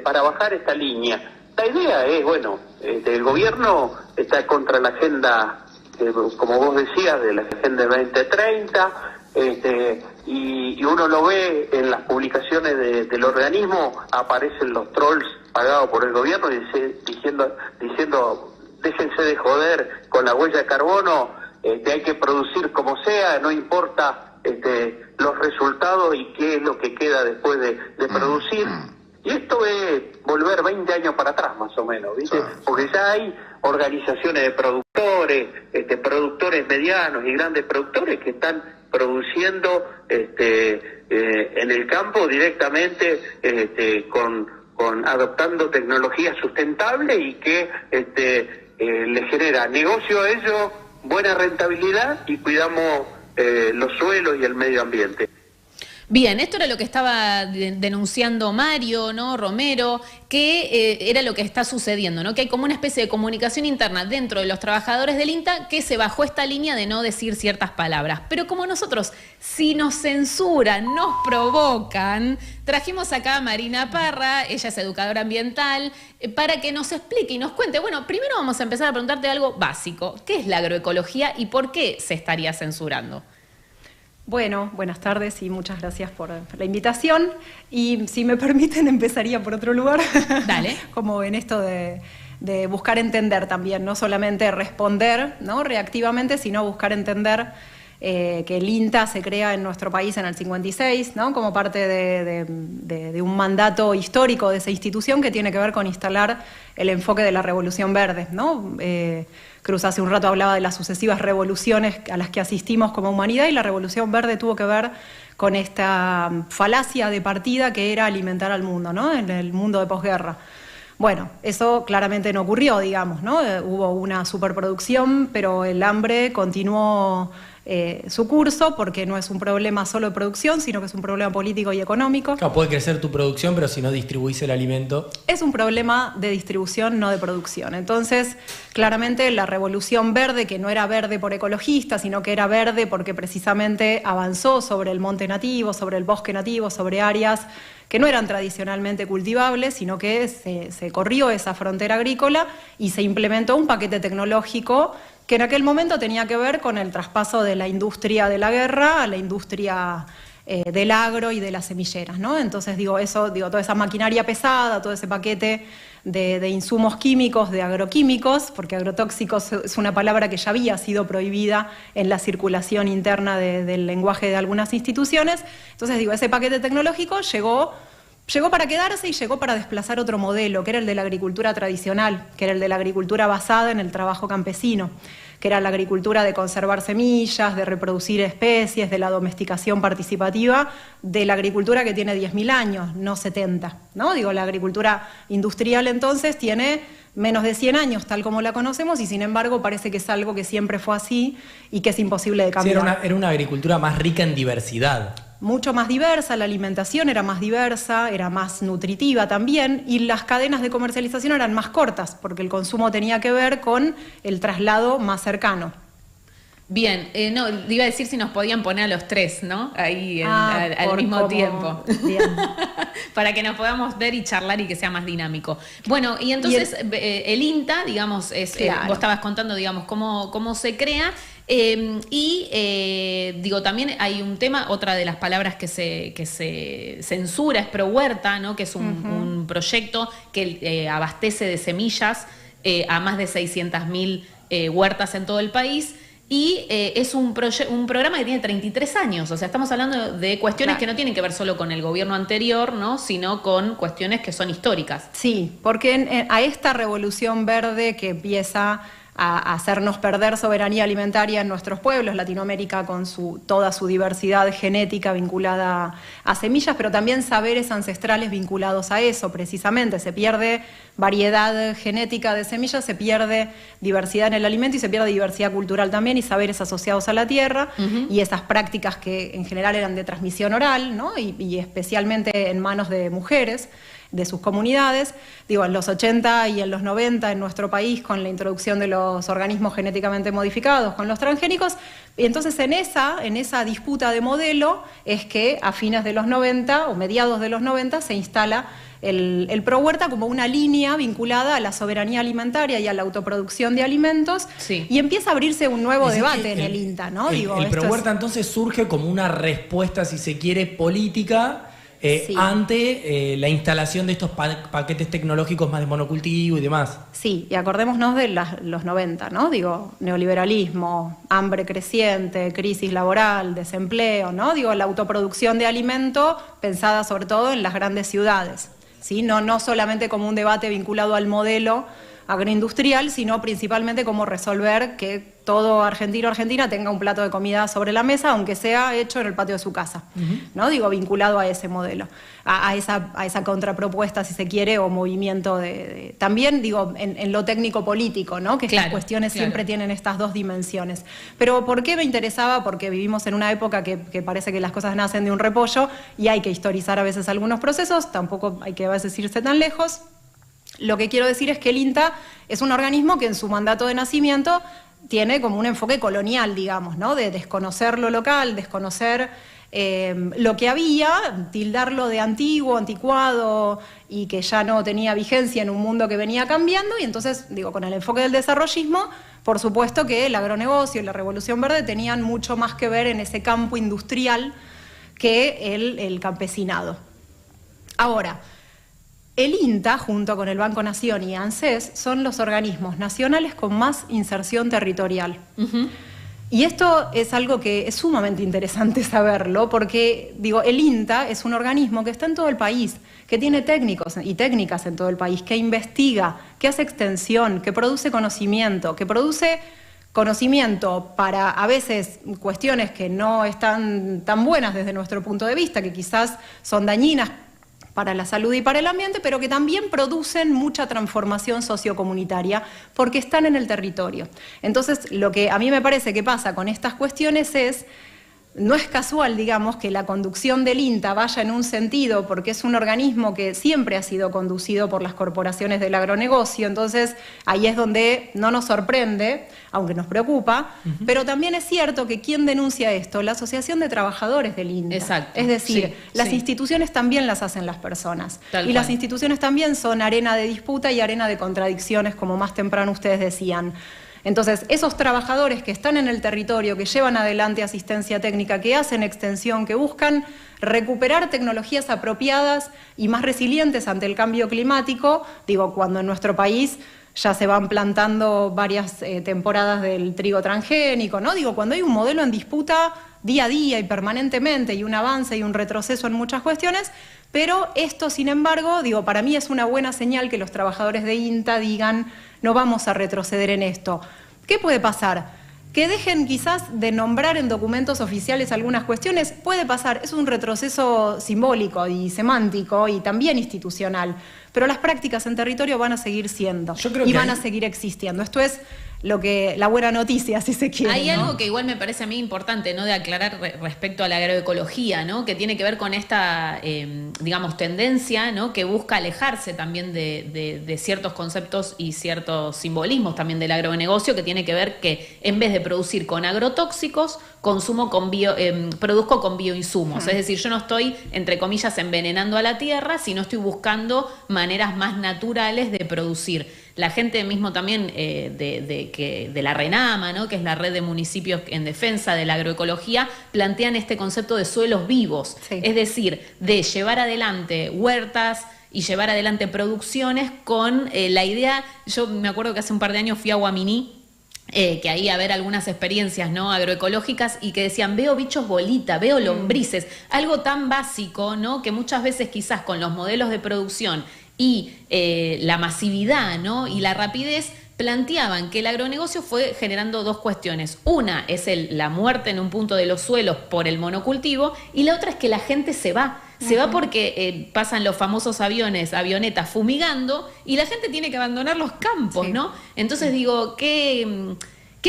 para bajar esta línea. La idea es, bueno, el gobierno está contra la agenda, como vos decías, de la agenda 2030, y uno lo ve en las publicaciones del organismo, aparecen los trolls pagados por el gobierno diciendo déjense de joder con la huella de carbono, hay que producir como sea, no importa los resultados y qué es lo que queda después de producir. Y esto es volver 20 años para atrás más o menos, ¿viste? Porque ya hay organizaciones de productores, productores medianos y grandes productores que están produciendo en el campo directamente con adoptando tecnologías sustentables y que le genera negocio a ellos, buena rentabilidad y cuidamos los suelos y el medio ambiente. Bien, esto era lo que estaba denunciando Mario, ¿no? Romero, que era lo que está sucediendo, ¿no? Que hay como una especie de comunicación interna dentro de los trabajadores del INTA que se bajó esta línea de no decir ciertas palabras. Pero como nosotros, si nos censuran, nos provocan, trajimos acá a Marina Parra, ella es educadora ambiental, para que nos explique y nos cuente. Bueno, primero vamos a empezar a preguntarte algo básico. ¿Qué es la agroecología y por qué se estaría censurando? Bueno, buenas tardes y muchas gracias por la invitación. Y si me permiten, empezaría por otro lugar. Dale. Como en esto de buscar entender también, no solamente responder, ¿no? reactivamente, sino buscar entender que el INTA se crea en nuestro país en el 56, ¿no? como parte de un mandato histórico de esa institución que tiene que ver con instalar el enfoque de la Revolución Verde, ¿no? Cruz hace un rato hablaba de las sucesivas revoluciones a las que asistimos como humanidad y la Revolución Verde tuvo que ver con esta falacia de partida que era alimentar al mundo, ¿no? En el mundo de posguerra. Bueno, eso claramente no ocurrió, digamos, ¿no? Hubo una superproducción, pero el hambre continuó su curso, porque no es un problema solo de producción, sino que es un problema político y económico. Claro, puede crecer tu producción, pero si no distribuís el alimento... Es un problema de distribución, no de producción. Entonces, claramente la revolución verde, que no era verde por ecologista, sino que era verde porque precisamente avanzó sobre el monte nativo, sobre el bosque nativo, sobre áreas que no eran tradicionalmente cultivables, sino que se corrió esa frontera agrícola y se implementó un paquete tecnológico que en aquel momento tenía que ver con el traspaso de la industria de la guerra a la industria del agro y de las semilleras, ¿no? Entonces, toda esa maquinaria pesada, todo ese paquete de insumos químicos, de agroquímicos, porque agrotóxicos es una palabra que ya había sido prohibida en la circulación interna del lenguaje de algunas instituciones. Entonces, ese paquete tecnológico llegó para quedarse y llegó para desplazar otro modelo, que era el de la agricultura tradicional, que era el de la agricultura basada en el trabajo campesino, que era la agricultura de conservar semillas, de reproducir especies, de la domesticación participativa, de la agricultura que tiene 10.000 años, no 70, ¿no? La agricultura industrial entonces tiene menos de 100 años, tal como la conocemos, y sin embargo parece que es algo que siempre fue así y que es imposible de cambiar. Sí, era una agricultura más rica en diversidad. Mucho más diversa, la alimentación era más diversa, era más nutritiva también, y las cadenas de comercialización eran más cortas, porque el consumo tenía que ver con el traslado más cercano. Bien, no, iba a decir si nos podían poner a los tres, ¿no? Ahí al mismo tiempo. Bien. Para que nos podamos ver y charlar y que sea más dinámico. Bueno, y entonces el INTA, digamos, claro. Vos estabas contando, digamos, cómo se crea. También hay un tema, otra de las palabras que se censura es ProHuerta, ¿no? Que es un proyecto que abastece de semillas a más de 600.000 huertas en todo el país. Y es un programa que tiene 33 años, o sea, estamos hablando de cuestiones que no tienen que ver solo con el gobierno anterior, ¿no? Sino con cuestiones que son históricas. Sí, porque a esta revolución verde que empieza a hacernos perder soberanía alimentaria en nuestros pueblos, Latinoamérica con toda su diversidad genética vinculada a semillas, pero también saberes ancestrales vinculados a eso, precisamente. Se pierde variedad genética de semillas, se pierde diversidad en el alimento y se pierde diversidad cultural también y saberes asociados a la tierra, y esas prácticas que en general eran de transmisión oral, ¿no? y especialmente en manos de mujeres, de sus comunidades. En los 80 y en los 90 en nuestro país, con la introducción de los organismos genéticamente modificados, con los transgénicos, y entonces en esa disputa de modelo es que a fines de los 90 o mediados de los 90 se instala el ProHuerta como una línea vinculada a la soberanía alimentaria y a la autoproducción de alimentos, y empieza a abrirse un nuevo debate en el INTA, ¿no? El ProHuerta entonces surge como una respuesta, si se quiere, política ante la instalación de estos paquetes tecnológicos más de monocultivo y demás. Sí, y acordémonos de los 90, ¿no? Neoliberalismo, hambre creciente, crisis laboral, desempleo, ¿no? La autoproducción de alimento pensada sobre todo en las grandes ciudades, ¿sí? No solamente como un debate vinculado al modelo agroindustrial, sino principalmente cómo resolver que todo argentino o argentina tenga un plato de comida sobre la mesa, aunque sea hecho en el patio de su casa, ¿no? Vinculado a ese modelo, a esa contrapropuesta, si se quiere, o movimiento también, en lo técnico-político, ¿no? Que estas cuestiones siempre tienen estas dos dimensiones. Pero ¿por qué me interesaba? Porque vivimos en una época que parece que las cosas nacen de un repollo y hay que historizar a veces algunos procesos, tampoco hay que a veces irse tan lejos. Lo que quiero decir es que el INTA es un organismo que en su mandato de nacimiento tiene como un enfoque colonial, digamos, ¿no? De desconocer lo local, desconocer lo que había, tildarlo de antiguo, anticuado y que ya no tenía vigencia en un mundo que venía cambiando, y entonces, con el enfoque del desarrollismo, por supuesto que el agronegocio y la revolución verde tenían mucho más que ver en ese campo industrial que el campesinado. Ahora, el INTA, junto con el Banco Nación y ANSES, son los organismos nacionales con más inserción territorial. Y esto es algo que es sumamente interesante saberlo, porque, el INTA es un organismo que está en todo el país, que tiene técnicos y técnicas en todo el país, que investiga, que hace extensión, que produce conocimiento para, a veces, cuestiones que no están tan buenas desde nuestro punto de vista, que quizás son dañinas para la salud y para el ambiente, pero que también producen mucha transformación sociocomunitaria porque están en el territorio. Entonces, lo que a mí me parece que pasa con estas cuestiones es, no es casual, digamos, que la conducción del INTA vaya en un sentido, porque es un organismo que siempre ha sido conducido por las corporaciones del agronegocio, entonces ahí es donde no nos sorprende, aunque nos preocupa, pero también es cierto que ¿quién denuncia esto? La Asociación de Trabajadores del INTA. Exacto. Es decir, Sí, las sí. instituciones también las hacen las personas. Tal Y las cual. instituciones también son arena de disputa y arena de contradicciones, como más temprano ustedes decían. Entonces, esos trabajadores que están en el territorio, que llevan adelante asistencia técnica, que hacen extensión, que buscan recuperar tecnologías apropiadas y más resilientes ante el cambio climático, digo, cuando en nuestro país ya se van plantando varias temporadas del trigo transgénico, ¿no? Digo, cuando hay un modelo en disputa día a día y permanentemente y un avance y un retroceso en muchas cuestiones, pero esto, sin embargo, digo, para mí es una buena señal que los trabajadores de INTA digan, no vamos a retroceder en esto. ¿Qué puede pasar? Que dejen quizás de nombrar en documentos oficiales algunas cuestiones, puede pasar, es un retroceso simbólico y semántico y también institucional, pero las prácticas en territorio van a seguir siendo y van a seguir existiendo. Esto es la buena noticia, si se quiere. Hay ¿no? algo que igual me parece a mí importante, ¿no?, de aclarar respecto a la agroecología, ¿no?, que tiene que ver con esta, digamos, tendencia, ¿no?, que busca alejarse también de ciertos conceptos y ciertos simbolismos también del agronegocio, que tiene que ver que en vez de producir con agrotóxicos, produzco con bioinsumos. Es decir, yo no estoy, entre comillas, envenenando a la tierra, sino estoy buscando maneras más naturales de producir. La gente mismo también de la RENAMA, ¿no?, que es la red de municipios en defensa de la agroecología, plantean este concepto de suelos vivos. Sí. Es decir, de llevar adelante huertas y llevar adelante producciones con la idea. Yo me acuerdo que hace un par de años fui a Guaminí, que ahí a ver algunas experiencias, ¿no?, agroecológicas, y que decían, veo bichos bolita, veo lombrices, algo tan básico, ¿no?, que muchas veces quizás con los modelos de producción y la masividad, ¿no?, y la rapidez, planteaban que el agronegocio fue generando dos cuestiones. Una es la muerte en un punto de los suelos por el monocultivo, y la otra es que la gente se va. Se va porque pasan los famosos avionetas fumigando, y la gente tiene que abandonar los campos, sí, ¿no? Entonces digo, qué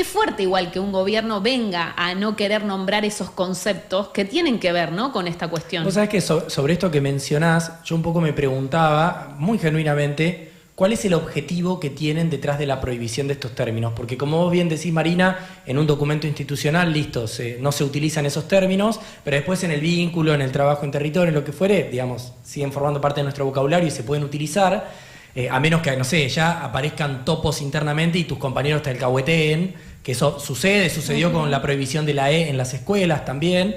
fuerte igual que un gobierno venga a no querer nombrar esos conceptos que tienen que ver, ¿no?, con esta cuestión. Vos sabés que sobre esto que mencionás, yo un poco me preguntaba, muy genuinamente, ¿cuál es el objetivo que tienen detrás de la prohibición de estos términos? Porque como vos bien decís, Marina, en un documento institucional, listo, no se utilizan esos términos, pero después en el vínculo, en el trabajo en territorio, en lo que fuere, digamos, siguen formando parte de nuestro vocabulario y se pueden utilizar, a menos que, no sé, ya aparezcan topos internamente y tus compañeros te alcahueteen, que eso sucedió con la prohibición de la E en las escuelas también.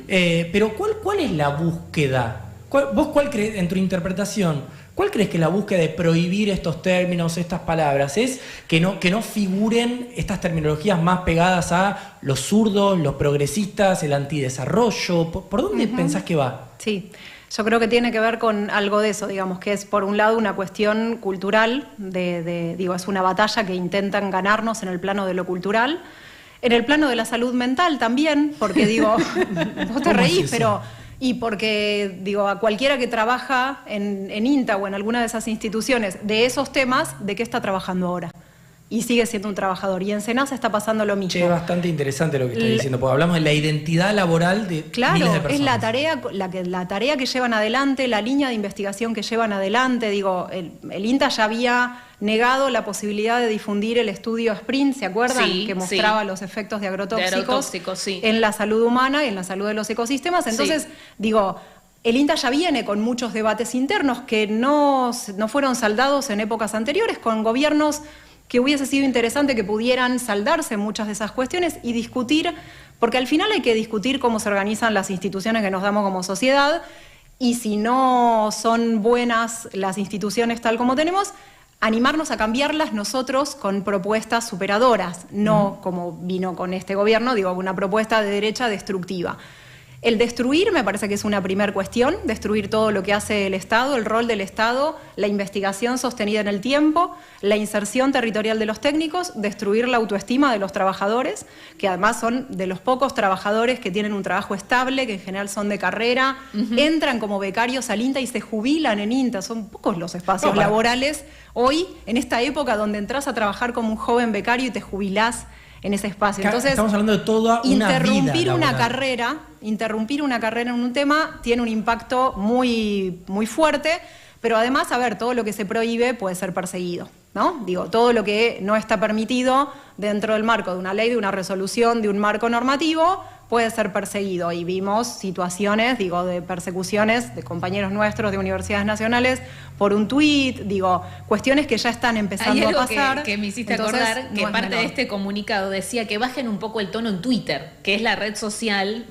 Pero ¿cuál es la búsqueda? ¿Vos cuál crees, en tu interpretación, cuál crees que la búsqueda de prohibir estos términos, estas palabras, es que no figuren estas terminologías más pegadas a los zurdos, los progresistas, el antidesarrollo? ¿Por dónde pensás que va? Sí, yo creo que tiene que ver con algo de eso, digamos, que es por un lado una cuestión cultural, es una batalla que intentan ganarnos en el plano de lo cultural, en el plano de la salud mental también, porque digo, vos te reís, pero... Y porque, a cualquiera que trabaja en INTA o en alguna de esas instituciones de esos temas, ¿de qué está trabajando ahora? Y sigue siendo un trabajador. Y en SENASA está pasando lo mismo. Che, es bastante interesante lo que estás diciendo, porque hablamos de la identidad laboral de miles de personas. Es la tarea que llevan adelante, la línea de investigación que llevan adelante. El INTA ya había negado la posibilidad de difundir el estudio Sprint, ¿se acuerdan? Sí, que mostraba los efectos de agrotóxicos sí, en la salud humana y en la salud de los ecosistemas. Entonces, el INTA ya viene con muchos debates internos que no fueron saldados en épocas anteriores, con gobiernos que hubiese sido interesante que pudieran saldarse muchas de esas cuestiones y discutir, porque al final hay que discutir cómo se organizan las instituciones que nos damos como sociedad, y si no son buenas las instituciones tal como tenemos, animarnos a cambiarlas nosotros con propuestas superadoras, no como vino con este gobierno, una propuesta de derecha destructiva. El destruir me parece que es una primer cuestión, destruir todo lo que hace el Estado, el rol del Estado, la investigación sostenida en el tiempo, la inserción territorial de los técnicos, destruir la autoestima de los trabajadores, que además son de los pocos trabajadores que tienen un trabajo estable, que en general son de carrera, entran como becarios al INTA y se jubilan en INTA, son pocos los espacios laborales hoy, en esta época donde entras a trabajar como un joven becario y te jubilás en ese espacio. Entonces, estamos hablando de toda una vida interrumpir una carrera en un tema tiene un impacto muy, muy fuerte, pero además, a ver, todo lo que se prohíbe puede ser perseguido, ¿no? Digo, todo lo que no está permitido dentro del marco de una ley, de una resolución, de un marco normativo, puede ser perseguido. Y vimos situaciones, digo, de persecuciones de compañeros nuestros de universidades nacionales por un tuit, digo, cuestiones que ya están empezando a pasar. Que me hiciste acordar que parte de este comunicado decía que bajen un poco el tono en Twitter, que es la red social,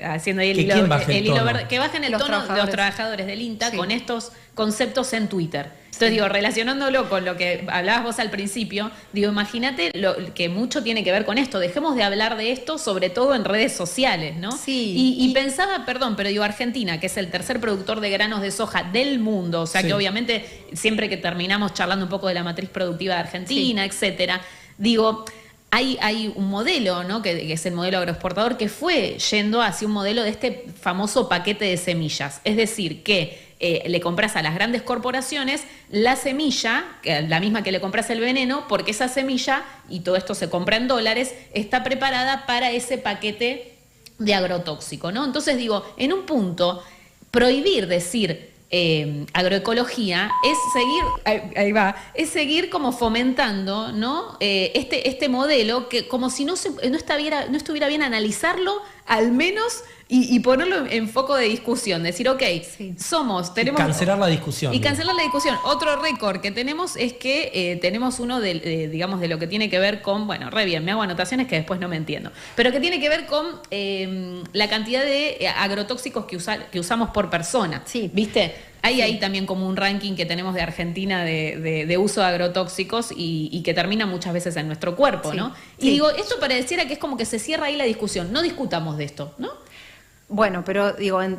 haciendo ahí el hilo verde, que bajen el tono de los trabajadores del INTA con estos conceptos en Twitter. Entonces, digo, relacionándolo con lo que hablabas vos al principio, digo, imagínate que mucho tiene que ver con esto. Dejemos de hablar de esto, sobre todo en redes sociales, ¿no? Sí. Y pensaba, perdón, pero digo, Argentina, que es el tercer productor de granos de soja del mundo, o sea que obviamente siempre que terminamos charlando un poco de la matriz productiva de Argentina, etcétera, digo, hay un modelo, ¿no? Que es el modelo agroexportador, que fue yendo hacia un modelo de este famoso paquete de semillas. Es decir, que le compras a las grandes corporaciones la semilla, la misma que le compras el veneno, porque esa semilla, y todo esto se compra en dólares, está preparada para ese paquete de agrotóxico, ¿no? Entonces digo, en un punto, prohibir decir agroecología es seguir como fomentando, ¿no? Este modelo que como si no estuviera bien analizarlo, al menos, y ponerlo en foco de discusión, decir, ok, tenemos... Cancelar la discusión. Y cancelar la discusión. Otro récord que tenemos es que tenemos uno digamos, de lo que tiene que ver con, bueno, re bien, me hago anotaciones que después no me entiendo, pero que tiene que ver con la cantidad de agrotóxicos que usamos por persona. Sí. ¿Viste? Hay ahí también como un ranking que tenemos de Argentina de uso de agrotóxicos y que termina muchas veces en nuestro cuerpo, ¿no? Y digo, esto pareciera que es como que se cierra ahí la discusión. No discutamos de esto, ¿no? Bueno, pero digo, en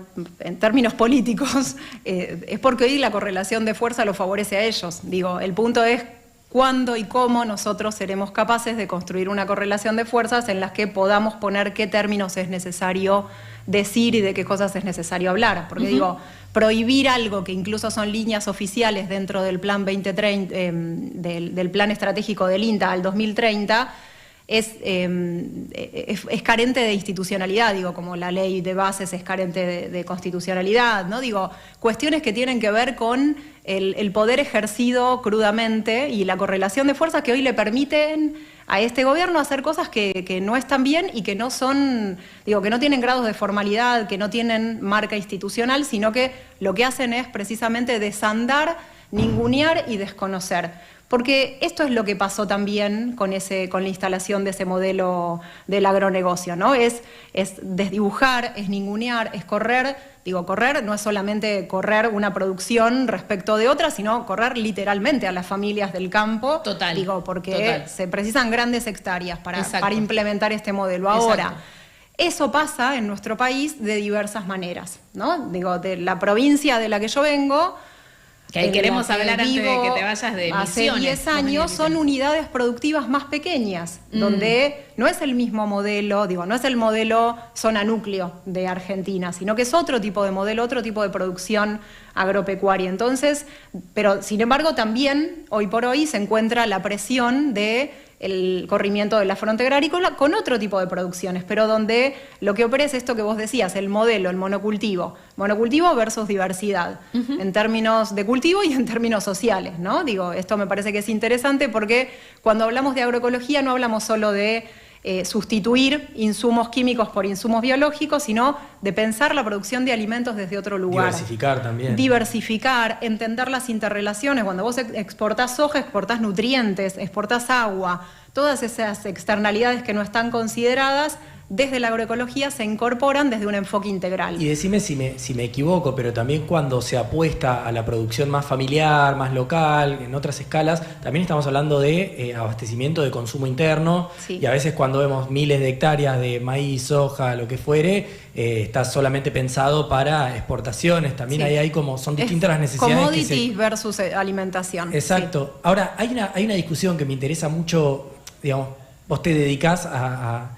términos políticos, es porque hoy la correlación de fuerza lo favorece a ellos. Digo, el punto es cuándo y cómo nosotros seremos capaces de construir una correlación de fuerzas en las que podamos poner qué términos es necesario decir y de qué cosas es necesario hablar. Porque digo, prohibir algo que incluso son líneas oficiales dentro del plan 2030, del plan estratégico del INTA al 2030, es carente de institucionalidad, digo, como la ley de bases es carente de constitucionalidad, ¿no? Digo, cuestiones que tienen que ver con el poder ejercido crudamente y la correlación de fuerzas que hoy le permiten a este gobierno hacer cosas que no están bien y que no son, digo, que no tienen grados de formalidad, que no tienen marca institucional, sino que lo que hacen es precisamente desandar, ningunear y desconocer. Porque esto es lo que pasó también con la instalación de ese modelo del agronegocio, ¿no? Es desdibujar, es ningunear, es correr. Digo, correr no es solamente correr una producción respecto de otra, sino correr literalmente a las familias del campo. Total. Digo, porque se precisan grandes hectáreas para implementar este modelo. Ahora, eso pasa en nuestro país de diversas maneras, ¿no? Digo, de la provincia de la que yo vengo, que ahí queremos hablar antes de que te vayas de Misiones. Hace 10 años son unidades productivas más pequeñas, donde no es el mismo modelo, digo, no es el modelo zona núcleo de Argentina, sino que es otro tipo de modelo, otro tipo de producción agropecuaria. Entonces, pero sin embargo también hoy por hoy se encuentra la presión de el corrimiento de la frontera agrícola con otro tipo de producciones, pero donde lo que opera es esto que vos decías, el modelo, el monocultivo versus diversidad, en términos de cultivo y en términos sociales, ¿no? Digo, esto me parece que es interesante porque cuando hablamos de agroecología no hablamos solo de sustituir insumos químicos por insumos biológicos, sino de pensar la producción de alimentos desde otro lugar. Diversificar también. Diversificar, entender las interrelaciones. Cuando vos exportás soja, exportás nutrientes, exportás agua, todas esas externalidades que no están consideradas desde la agroecología se incorporan desde un enfoque integral. Y decime si me equivoco, pero también cuando se apuesta a la producción más familiar, más local, en otras escalas, también estamos hablando de abastecimiento de consumo interno, Sí. y a veces cuando vemos miles de hectáreas de maíz, soja, lo que fuere, está solamente pensado para exportaciones. También Sí. ahí hay como, son distintas las necesidades. Commodities versus alimentación. Exacto. Sí. Ahora, hay una discusión que me interesa mucho, digamos, vos te dedicás a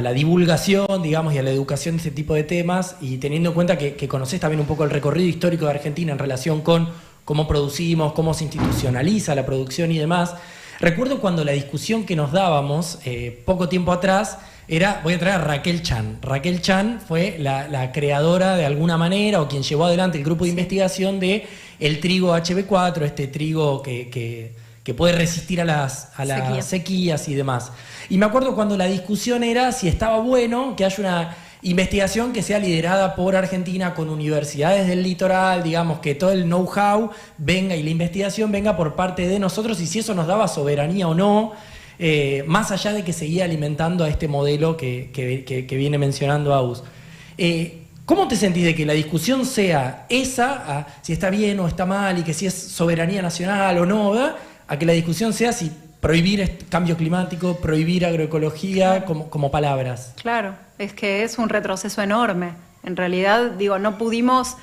la divulgación, digamos, y a la educación de este tipo de temas, y teniendo en cuenta que conocés también un poco el recorrido histórico de Argentina en relación con cómo producimos, cómo se institucionaliza la producción y demás. Recuerdo cuando la discusión que nos dábamos poco tiempo atrás era, voy a traer a Raquel Chan. Raquel Chan fue la creadora de alguna manera, o quien llevó adelante el grupo de investigación de el trigo HB4, este trigo que puede resistir a las sequías y demás. Y me acuerdo cuando la discusión era si estaba bueno que haya una investigación que sea liderada por Argentina con universidades del litoral, digamos, que todo el know-how venga y la investigación venga por parte de nosotros, y si eso nos daba soberanía o no, más allá de que seguía alimentando a este modelo que viene mencionando Agus. ¿Cómo te sentís de que la discusión sea esa, si está bien o está mal, y que si es soberanía nacional o no, ¿verdad?, a que la discusión sea si prohibir cambio climático, prohibir agroecología, como palabras? Claro, es que es un retroceso enorme. En realidad, digo, no pudimos,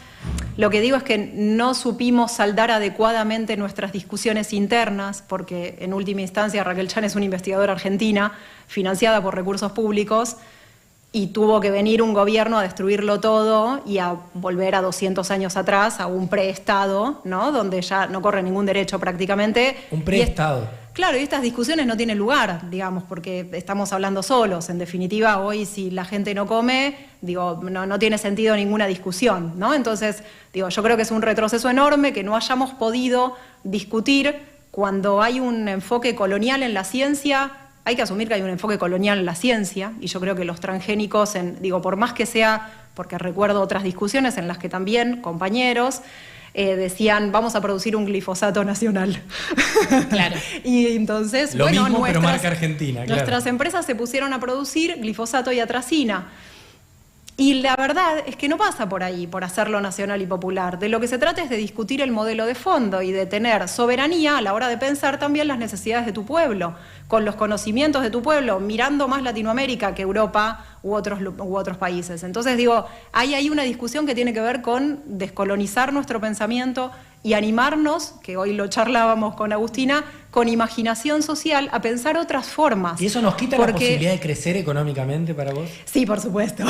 lo que digo es que no supimos saldar adecuadamente nuestras discusiones internas, porque en última instancia Raquel Chan es una investigadora argentina financiada por recursos públicos, y tuvo que venir un gobierno a destruirlo todo y a volver a 200 años atrás, a un preestado, ¿no?, donde ya no corre ningún derecho prácticamente. Un preestado. Claro, y estas discusiones no tienen lugar, digamos, porque estamos hablando solos. En definitiva, hoy si la gente no come, digo, no tiene sentido ninguna discusión, ¿no? Entonces, digo, yo creo que es un retroceso enorme que no hayamos podido discutir cuando hay un enfoque colonial en la ciencia. Hay que asumir que hay un enfoque colonial en la ciencia, y yo creo que los transgénicos, digo, por más que sea, porque recuerdo otras discusiones en las que también compañeros decían, vamos a producir un glifosato nacional. Claro. Y entonces, Lo bueno, mismo, pero marca Argentina, claro. Nuestras empresas se pusieron a producir glifosato y atracina. Y la verdad es que no pasa por ahí, por hacerlo nacional y popular. De lo que se trata es de discutir el modelo de fondo y de tener soberanía a la hora de pensar también las necesidades de tu pueblo, con los conocimientos de tu pueblo, mirando más Latinoamérica que Europa u otros países. Entonces digo, hay ahí una discusión que tiene que ver con descolonizar nuestro pensamiento y animarnos, que hoy lo charlábamos con Agustina, con imaginación social a pensar otras formas. ¿Y eso nos quita la posibilidad de crecer económicamente para vos? Sí, por supuesto.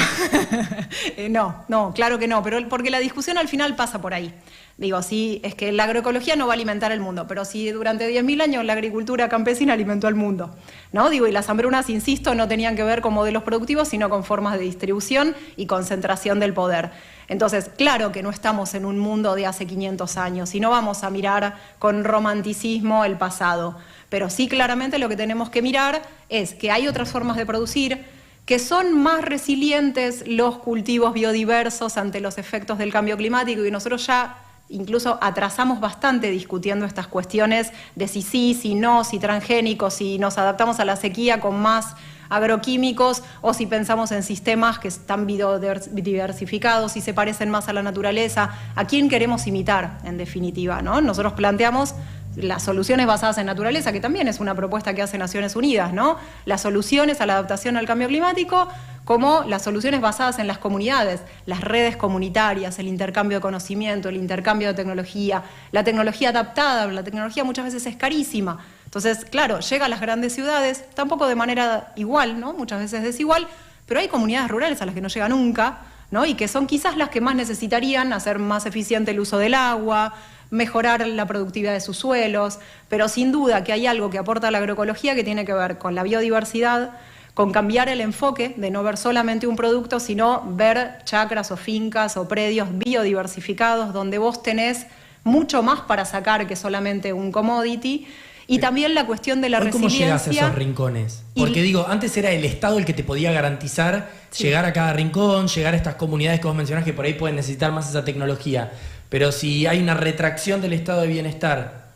No, claro que no, pero porque la discusión al final pasa por ahí. Digo, sí, es que la agroecología no va a alimentar el mundo, pero si durante 10.000 años la agricultura campesina alimentó al mundo, ¿no? Digo, y las hambrunas, insisto, no tenían que ver con modelos productivos, sino con formas de distribución y concentración del poder. Entonces, claro que no estamos en un mundo de hace 500 años y no vamos a mirar con romanticismo el pasado, pero sí claramente lo que tenemos que mirar es que hay otras formas de producir, que son más resilientes los cultivos biodiversos ante los efectos del cambio climático, y nosotros ya incluso atrasamos bastante discutiendo estas cuestiones de si sí, si no, si transgénicos, si nos adaptamos a la sequía con más agroquímicos o si pensamos en sistemas que están biodiversificados y se parecen más a la naturaleza. ¿A quién queremos imitar, en definitiva, ¿no? Nosotros planteamos las soluciones basadas en naturaleza, que también es una propuesta que hace Naciones Unidas, ¿no? Las soluciones a la adaptación al cambio climático, como las soluciones basadas en las comunidades, las redes comunitarias, el intercambio de conocimiento, el intercambio de tecnología, la tecnología adaptada. La tecnología muchas veces es carísima. Entonces, claro, llega a las grandes ciudades, tampoco de manera igual, ¿no? Muchas veces desigual, pero hay comunidades rurales a las que no llega nunca, ¿no? Y que son quizás las que más necesitarían hacer más eficiente el uso del agua, mejorar la productividad de sus suelos, pero sin duda que hay algo que aporta la agroecología que tiene que ver con la biodiversidad, con cambiar el enfoque de no ver solamente un producto, sino ver chacras o fincas o predios biodiversificados donde vos tenés mucho más para sacar que solamente un commodity. Y también la cuestión de la resiliencia. ¿Cómo llegás a esos rincones? Porque digo, antes era el Estado el que te podía garantizar llegar a cada rincón, llegar a estas comunidades que vos mencionás que por ahí pueden necesitar más esa tecnología. Pero si hay una retracción del estado de bienestar,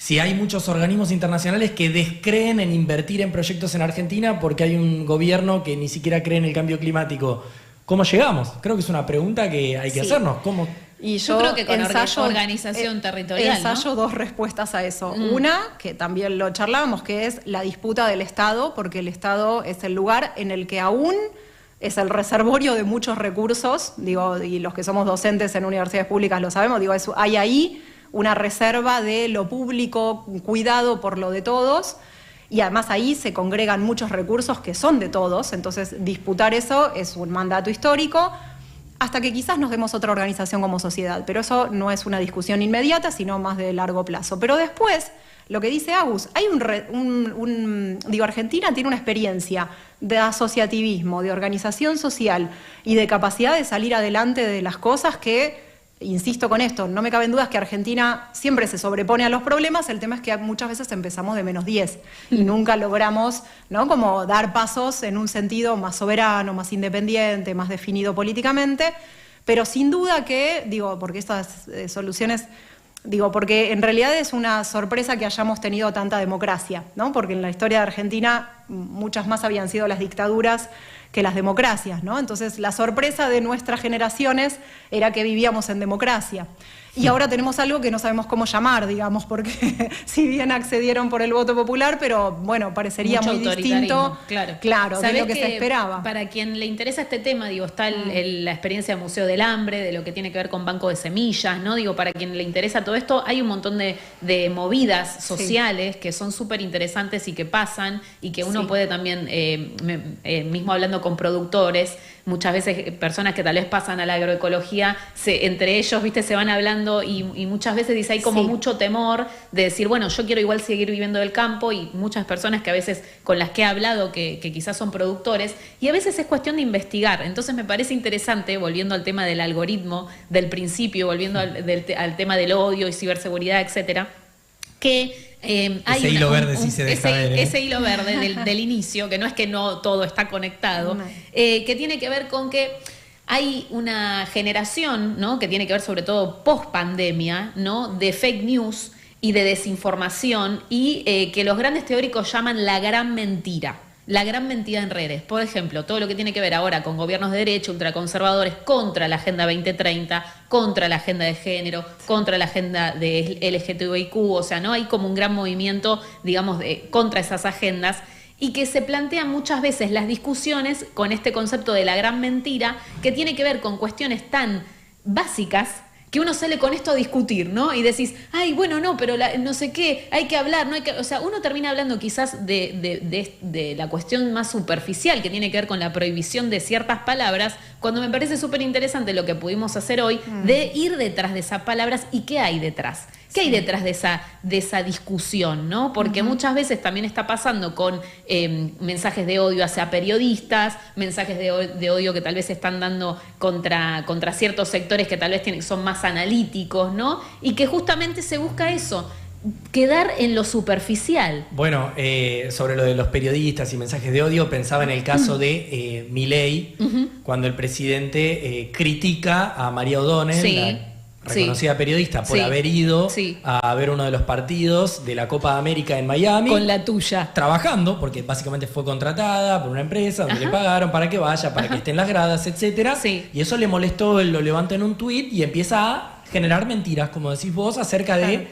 si hay muchos organismos internacionales que descreen en invertir en proyectos en Argentina porque hay un gobierno que ni siquiera cree en el cambio climático. ¿Cómo llegamos? Creo que es una pregunta que hay que hacernos. ¿Cómo? Y yo creo que con organización territorial, ensayo ¿no? dos respuestas a eso. Una, que también lo charlábamos, que es la disputa del Estado, porque el Estado es el lugar en el que aún es el reservorio de muchos recursos, digo, y los que somos docentes en universidades públicas lo sabemos, digo, hay ahí una reserva de lo público, cuidado por lo de todos, y además ahí se congregan muchos recursos que son de todos, entonces disputar eso es un mandato histórico, hasta que quizás nos demos otra organización como sociedad, pero eso no es una discusión inmediata, sino más de largo plazo. Pero después, lo que dice Agus, hay digo, Argentina tiene una experiencia de asociativismo, de organización social y de capacidad de salir adelante de las cosas que, insisto con esto, no me caben dudas que Argentina siempre se sobrepone a los problemas, el tema es que muchas veces empezamos de -10 y nunca logramos, ¿no?, como dar pasos en un sentido más soberano, más independiente, más definido políticamente, pero sin duda que, digo, porque estas soluciones... Digo, porque en realidad es una sorpresa que hayamos tenido tanta democracia, ¿no? Porque en la historia de Argentina muchas más habían sido las dictaduras que las democracias, ¿no? Entonces la sorpresa de nuestras generaciones era que vivíamos en democracia. Y ahora tenemos algo que no sabemos cómo llamar, digamos, porque si bien accedieron por el voto popular, pero bueno, parecería mucho muy distinto, claro, de lo que se esperaba. Para quien le interesa este tema, digo, está la experiencia del Museo del Hambre, de lo que tiene que ver con Banco de Semillas, ¿no? Digo, para quien le interesa todo esto, hay un montón de movidas sociales que son súper interesantes y que pasan y que uno puede también, mismo hablando con productores, muchas veces personas que tal vez pasan a la agroecología, entre ellos, viste, se van hablando y muchas veces dice hay como mucho temor de decir, bueno, yo quiero igual seguir viviendo del campo, y muchas personas que a veces con las que he hablado que quizás son productores, y a veces es cuestión de investigar. Entonces me parece interesante, volviendo al tema del algoritmo del principio, volviendo al tema del odio y ciberseguridad, etcétera, que hay ese hilo verde sí se deja ver, ese hilo verde del inicio, que no es que no todo está conectado, que tiene que ver con que hay una generación, ¿no?, que tiene que ver sobre todo post-pandemia, ¿no?, de fake news y de desinformación, y que los grandes teóricos llaman la gran mentira. La gran mentira en redes. Por ejemplo, todo lo que tiene que ver ahora con gobiernos de derecha, ultraconservadores, contra la Agenda 2030, contra la agenda de género, contra la agenda de LGTBIQ, o sea, no hay como un gran movimiento, digamos, contra esas agendas, y que se plantean muchas veces las discusiones con este concepto de la gran mentira, que tiene que ver con cuestiones tan básicas que uno sale con esto a discutir, ¿no? Y decís, ay, bueno, no, pero no sé qué, hay que hablar, no hay que... O sea, uno termina hablando quizás de la cuestión más superficial que tiene que ver con la prohibición de ciertas palabras, cuando me parece súper interesante lo que pudimos hacer hoy, de ir detrás de esas palabras y qué hay detrás. ¿Qué hay detrás de esa discusión, ¿no? Porque muchas veces también está pasando con mensajes de odio hacia periodistas, mensajes de odio que tal vez se están dando contra ciertos sectores que tal vez son más analíticos, ¿no? Y que justamente se busca eso, quedar en lo superficial. Bueno, sobre lo de los periodistas y mensajes de odio, pensaba en el caso de Milei, cuando el presidente critica a María O'Donnell, reconocida periodista, por haber ido a ver uno de los partidos de la Copa de América en Miami. Con la tuya. Trabajando, porque básicamente fue contratada por una empresa donde le pagaron para que vaya, para que esté en las gradas, etcétera. Y eso le molestó, él lo levanta en un tuit y empieza a generar mentiras, como decís vos, acerca de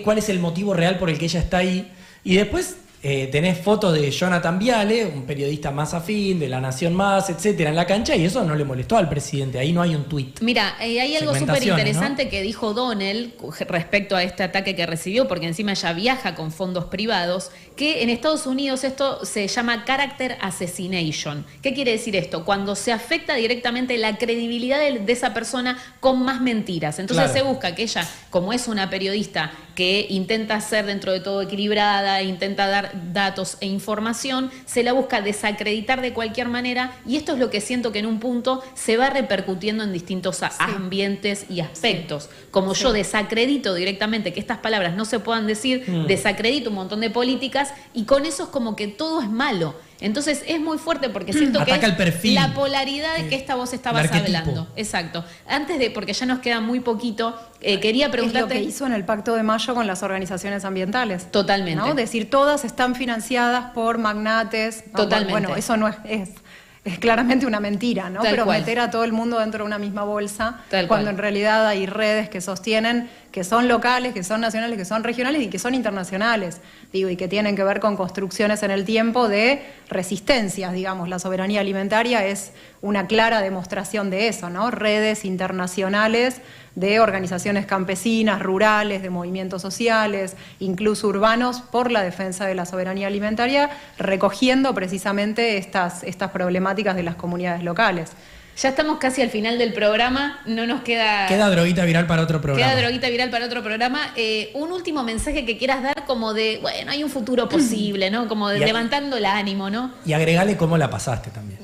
cuál es el motivo real por el que ella está ahí. Y después tenés fotos de Jonathan Viale, un periodista más afín, de La Nación Más, etcétera, en la cancha, y eso no le molestó al presidente. Ahí no hay un tuit. Mira, hay algo súper interesante, ¿no?, que dijo O'Donnell respecto a este ataque que recibió, porque encima ella viaja con fondos privados, que en Estados Unidos esto se llama character assassination. ¿Qué quiere decir esto? Cuando se afecta directamente la credibilidad de esa persona con más mentiras. Entonces se busca que ella, como es una periodista que intenta ser dentro de todo equilibrada, intenta dar datos e información, se la busca desacreditar de cualquier manera, y esto es lo que siento que en un punto se va repercutiendo en distintos ambientes y aspectos. Como yo desacredito directamente que estas palabras no se puedan decir, desacredito un montón de políticas, y con eso es como que todo es malo. Entonces es muy fuerte porque siento que Ataca el perfil. la polaridad de que esta voz estabas hablando. Exacto. Antes de, porque ya nos queda muy poquito, quería preguntarte... Es lo que hizo en el Pacto de Mayo con las organizaciones ambientales. Totalmente. ¿No? Decir, todas están financiadas por magnates. Totalmente. Bueno, eso no es claramente una mentira, ¿no? Tal Pero cual. meter a todo el mundo dentro de una misma bolsa, Tal cuando cual. en realidad hay redes que sostienen, que son locales, que son nacionales, que son regionales y que son internacionales, digo, y que tienen que ver con construcciones en el tiempo de resistencias, digamos. La soberanía alimentaria es una clara demostración de eso, ¿no? Redes internacionales de organizaciones campesinas, rurales, de movimientos sociales, incluso urbanos, por la defensa de la soberanía alimentaria, recogiendo precisamente estas problemáticas de las comunidades locales. Ya estamos casi al final del programa, no nos queda... Queda droguita viral para otro programa. Queda droguita viral para otro programa. Un último mensaje que quieras dar como de, bueno, hay un futuro posible, ¿no? Como de levantando el ánimo, ¿no? Y agregale cómo la pasaste también.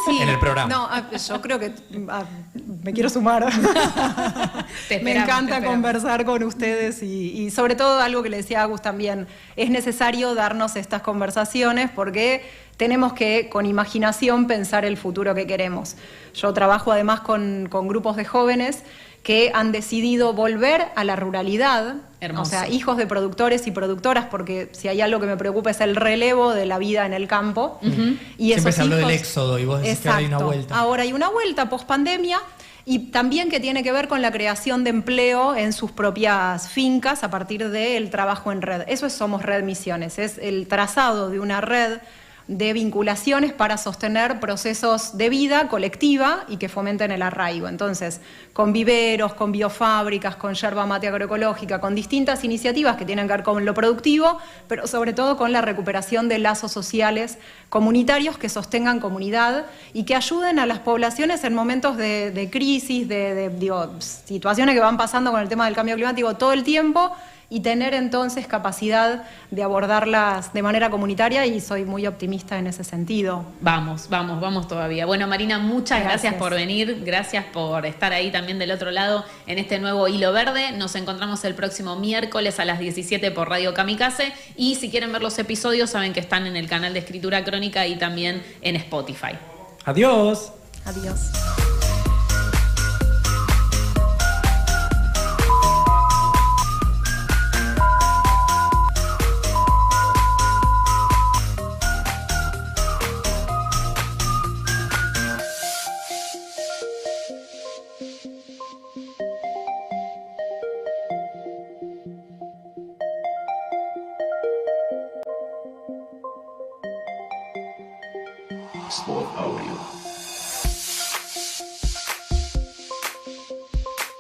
Sí, en el programa. No, yo creo que me quiero sumar. Me encanta conversar con ustedes y sobre todo algo que le decía Agus también, es necesario darnos estas conversaciones porque tenemos que con imaginación pensar el futuro que queremos. Yo trabajo además con grupos de jóvenes que han decidido volver a la ruralidad, Hermoso. O sea, hijos de productores y productoras, porque si hay algo que me preocupa es el relevo de la vida en el campo. Y Siempre esos se habló hijos, del éxodo y vos decís que ahora hay una vuelta. Ahora hay una vuelta post-pandemia y también que tiene que ver con la creación de empleo en sus propias fincas a partir del trabajo en red. Eso es Somos Red Misiones, es el trazado de una red de vinculaciones para sostener procesos de vida colectiva y que fomenten el arraigo. Entonces, con viveros, con biofábricas, con yerba mate agroecológica, con distintas iniciativas que tienen que ver con lo productivo, pero sobre todo con la recuperación de lazos sociales comunitarios que sostengan comunidad y que ayuden a las poblaciones en momentos de crisis, digo, situaciones que van pasando con el tema del cambio climático todo el tiempo, y tener entonces capacidad de abordarlas de manera comunitaria, y soy muy optimista en ese sentido. Vamos todavía. Bueno, Marina, muchas gracias por venir, gracias por estar ahí también del otro lado en este nuevo Hilo Verde. Nos encontramos el próximo miércoles a las 17 por Radio Kamikaze, y si quieren ver los episodios saben que están en el canal de Escritura Crónica y también en Spotify. Adiós. Adiós. Sport Audio.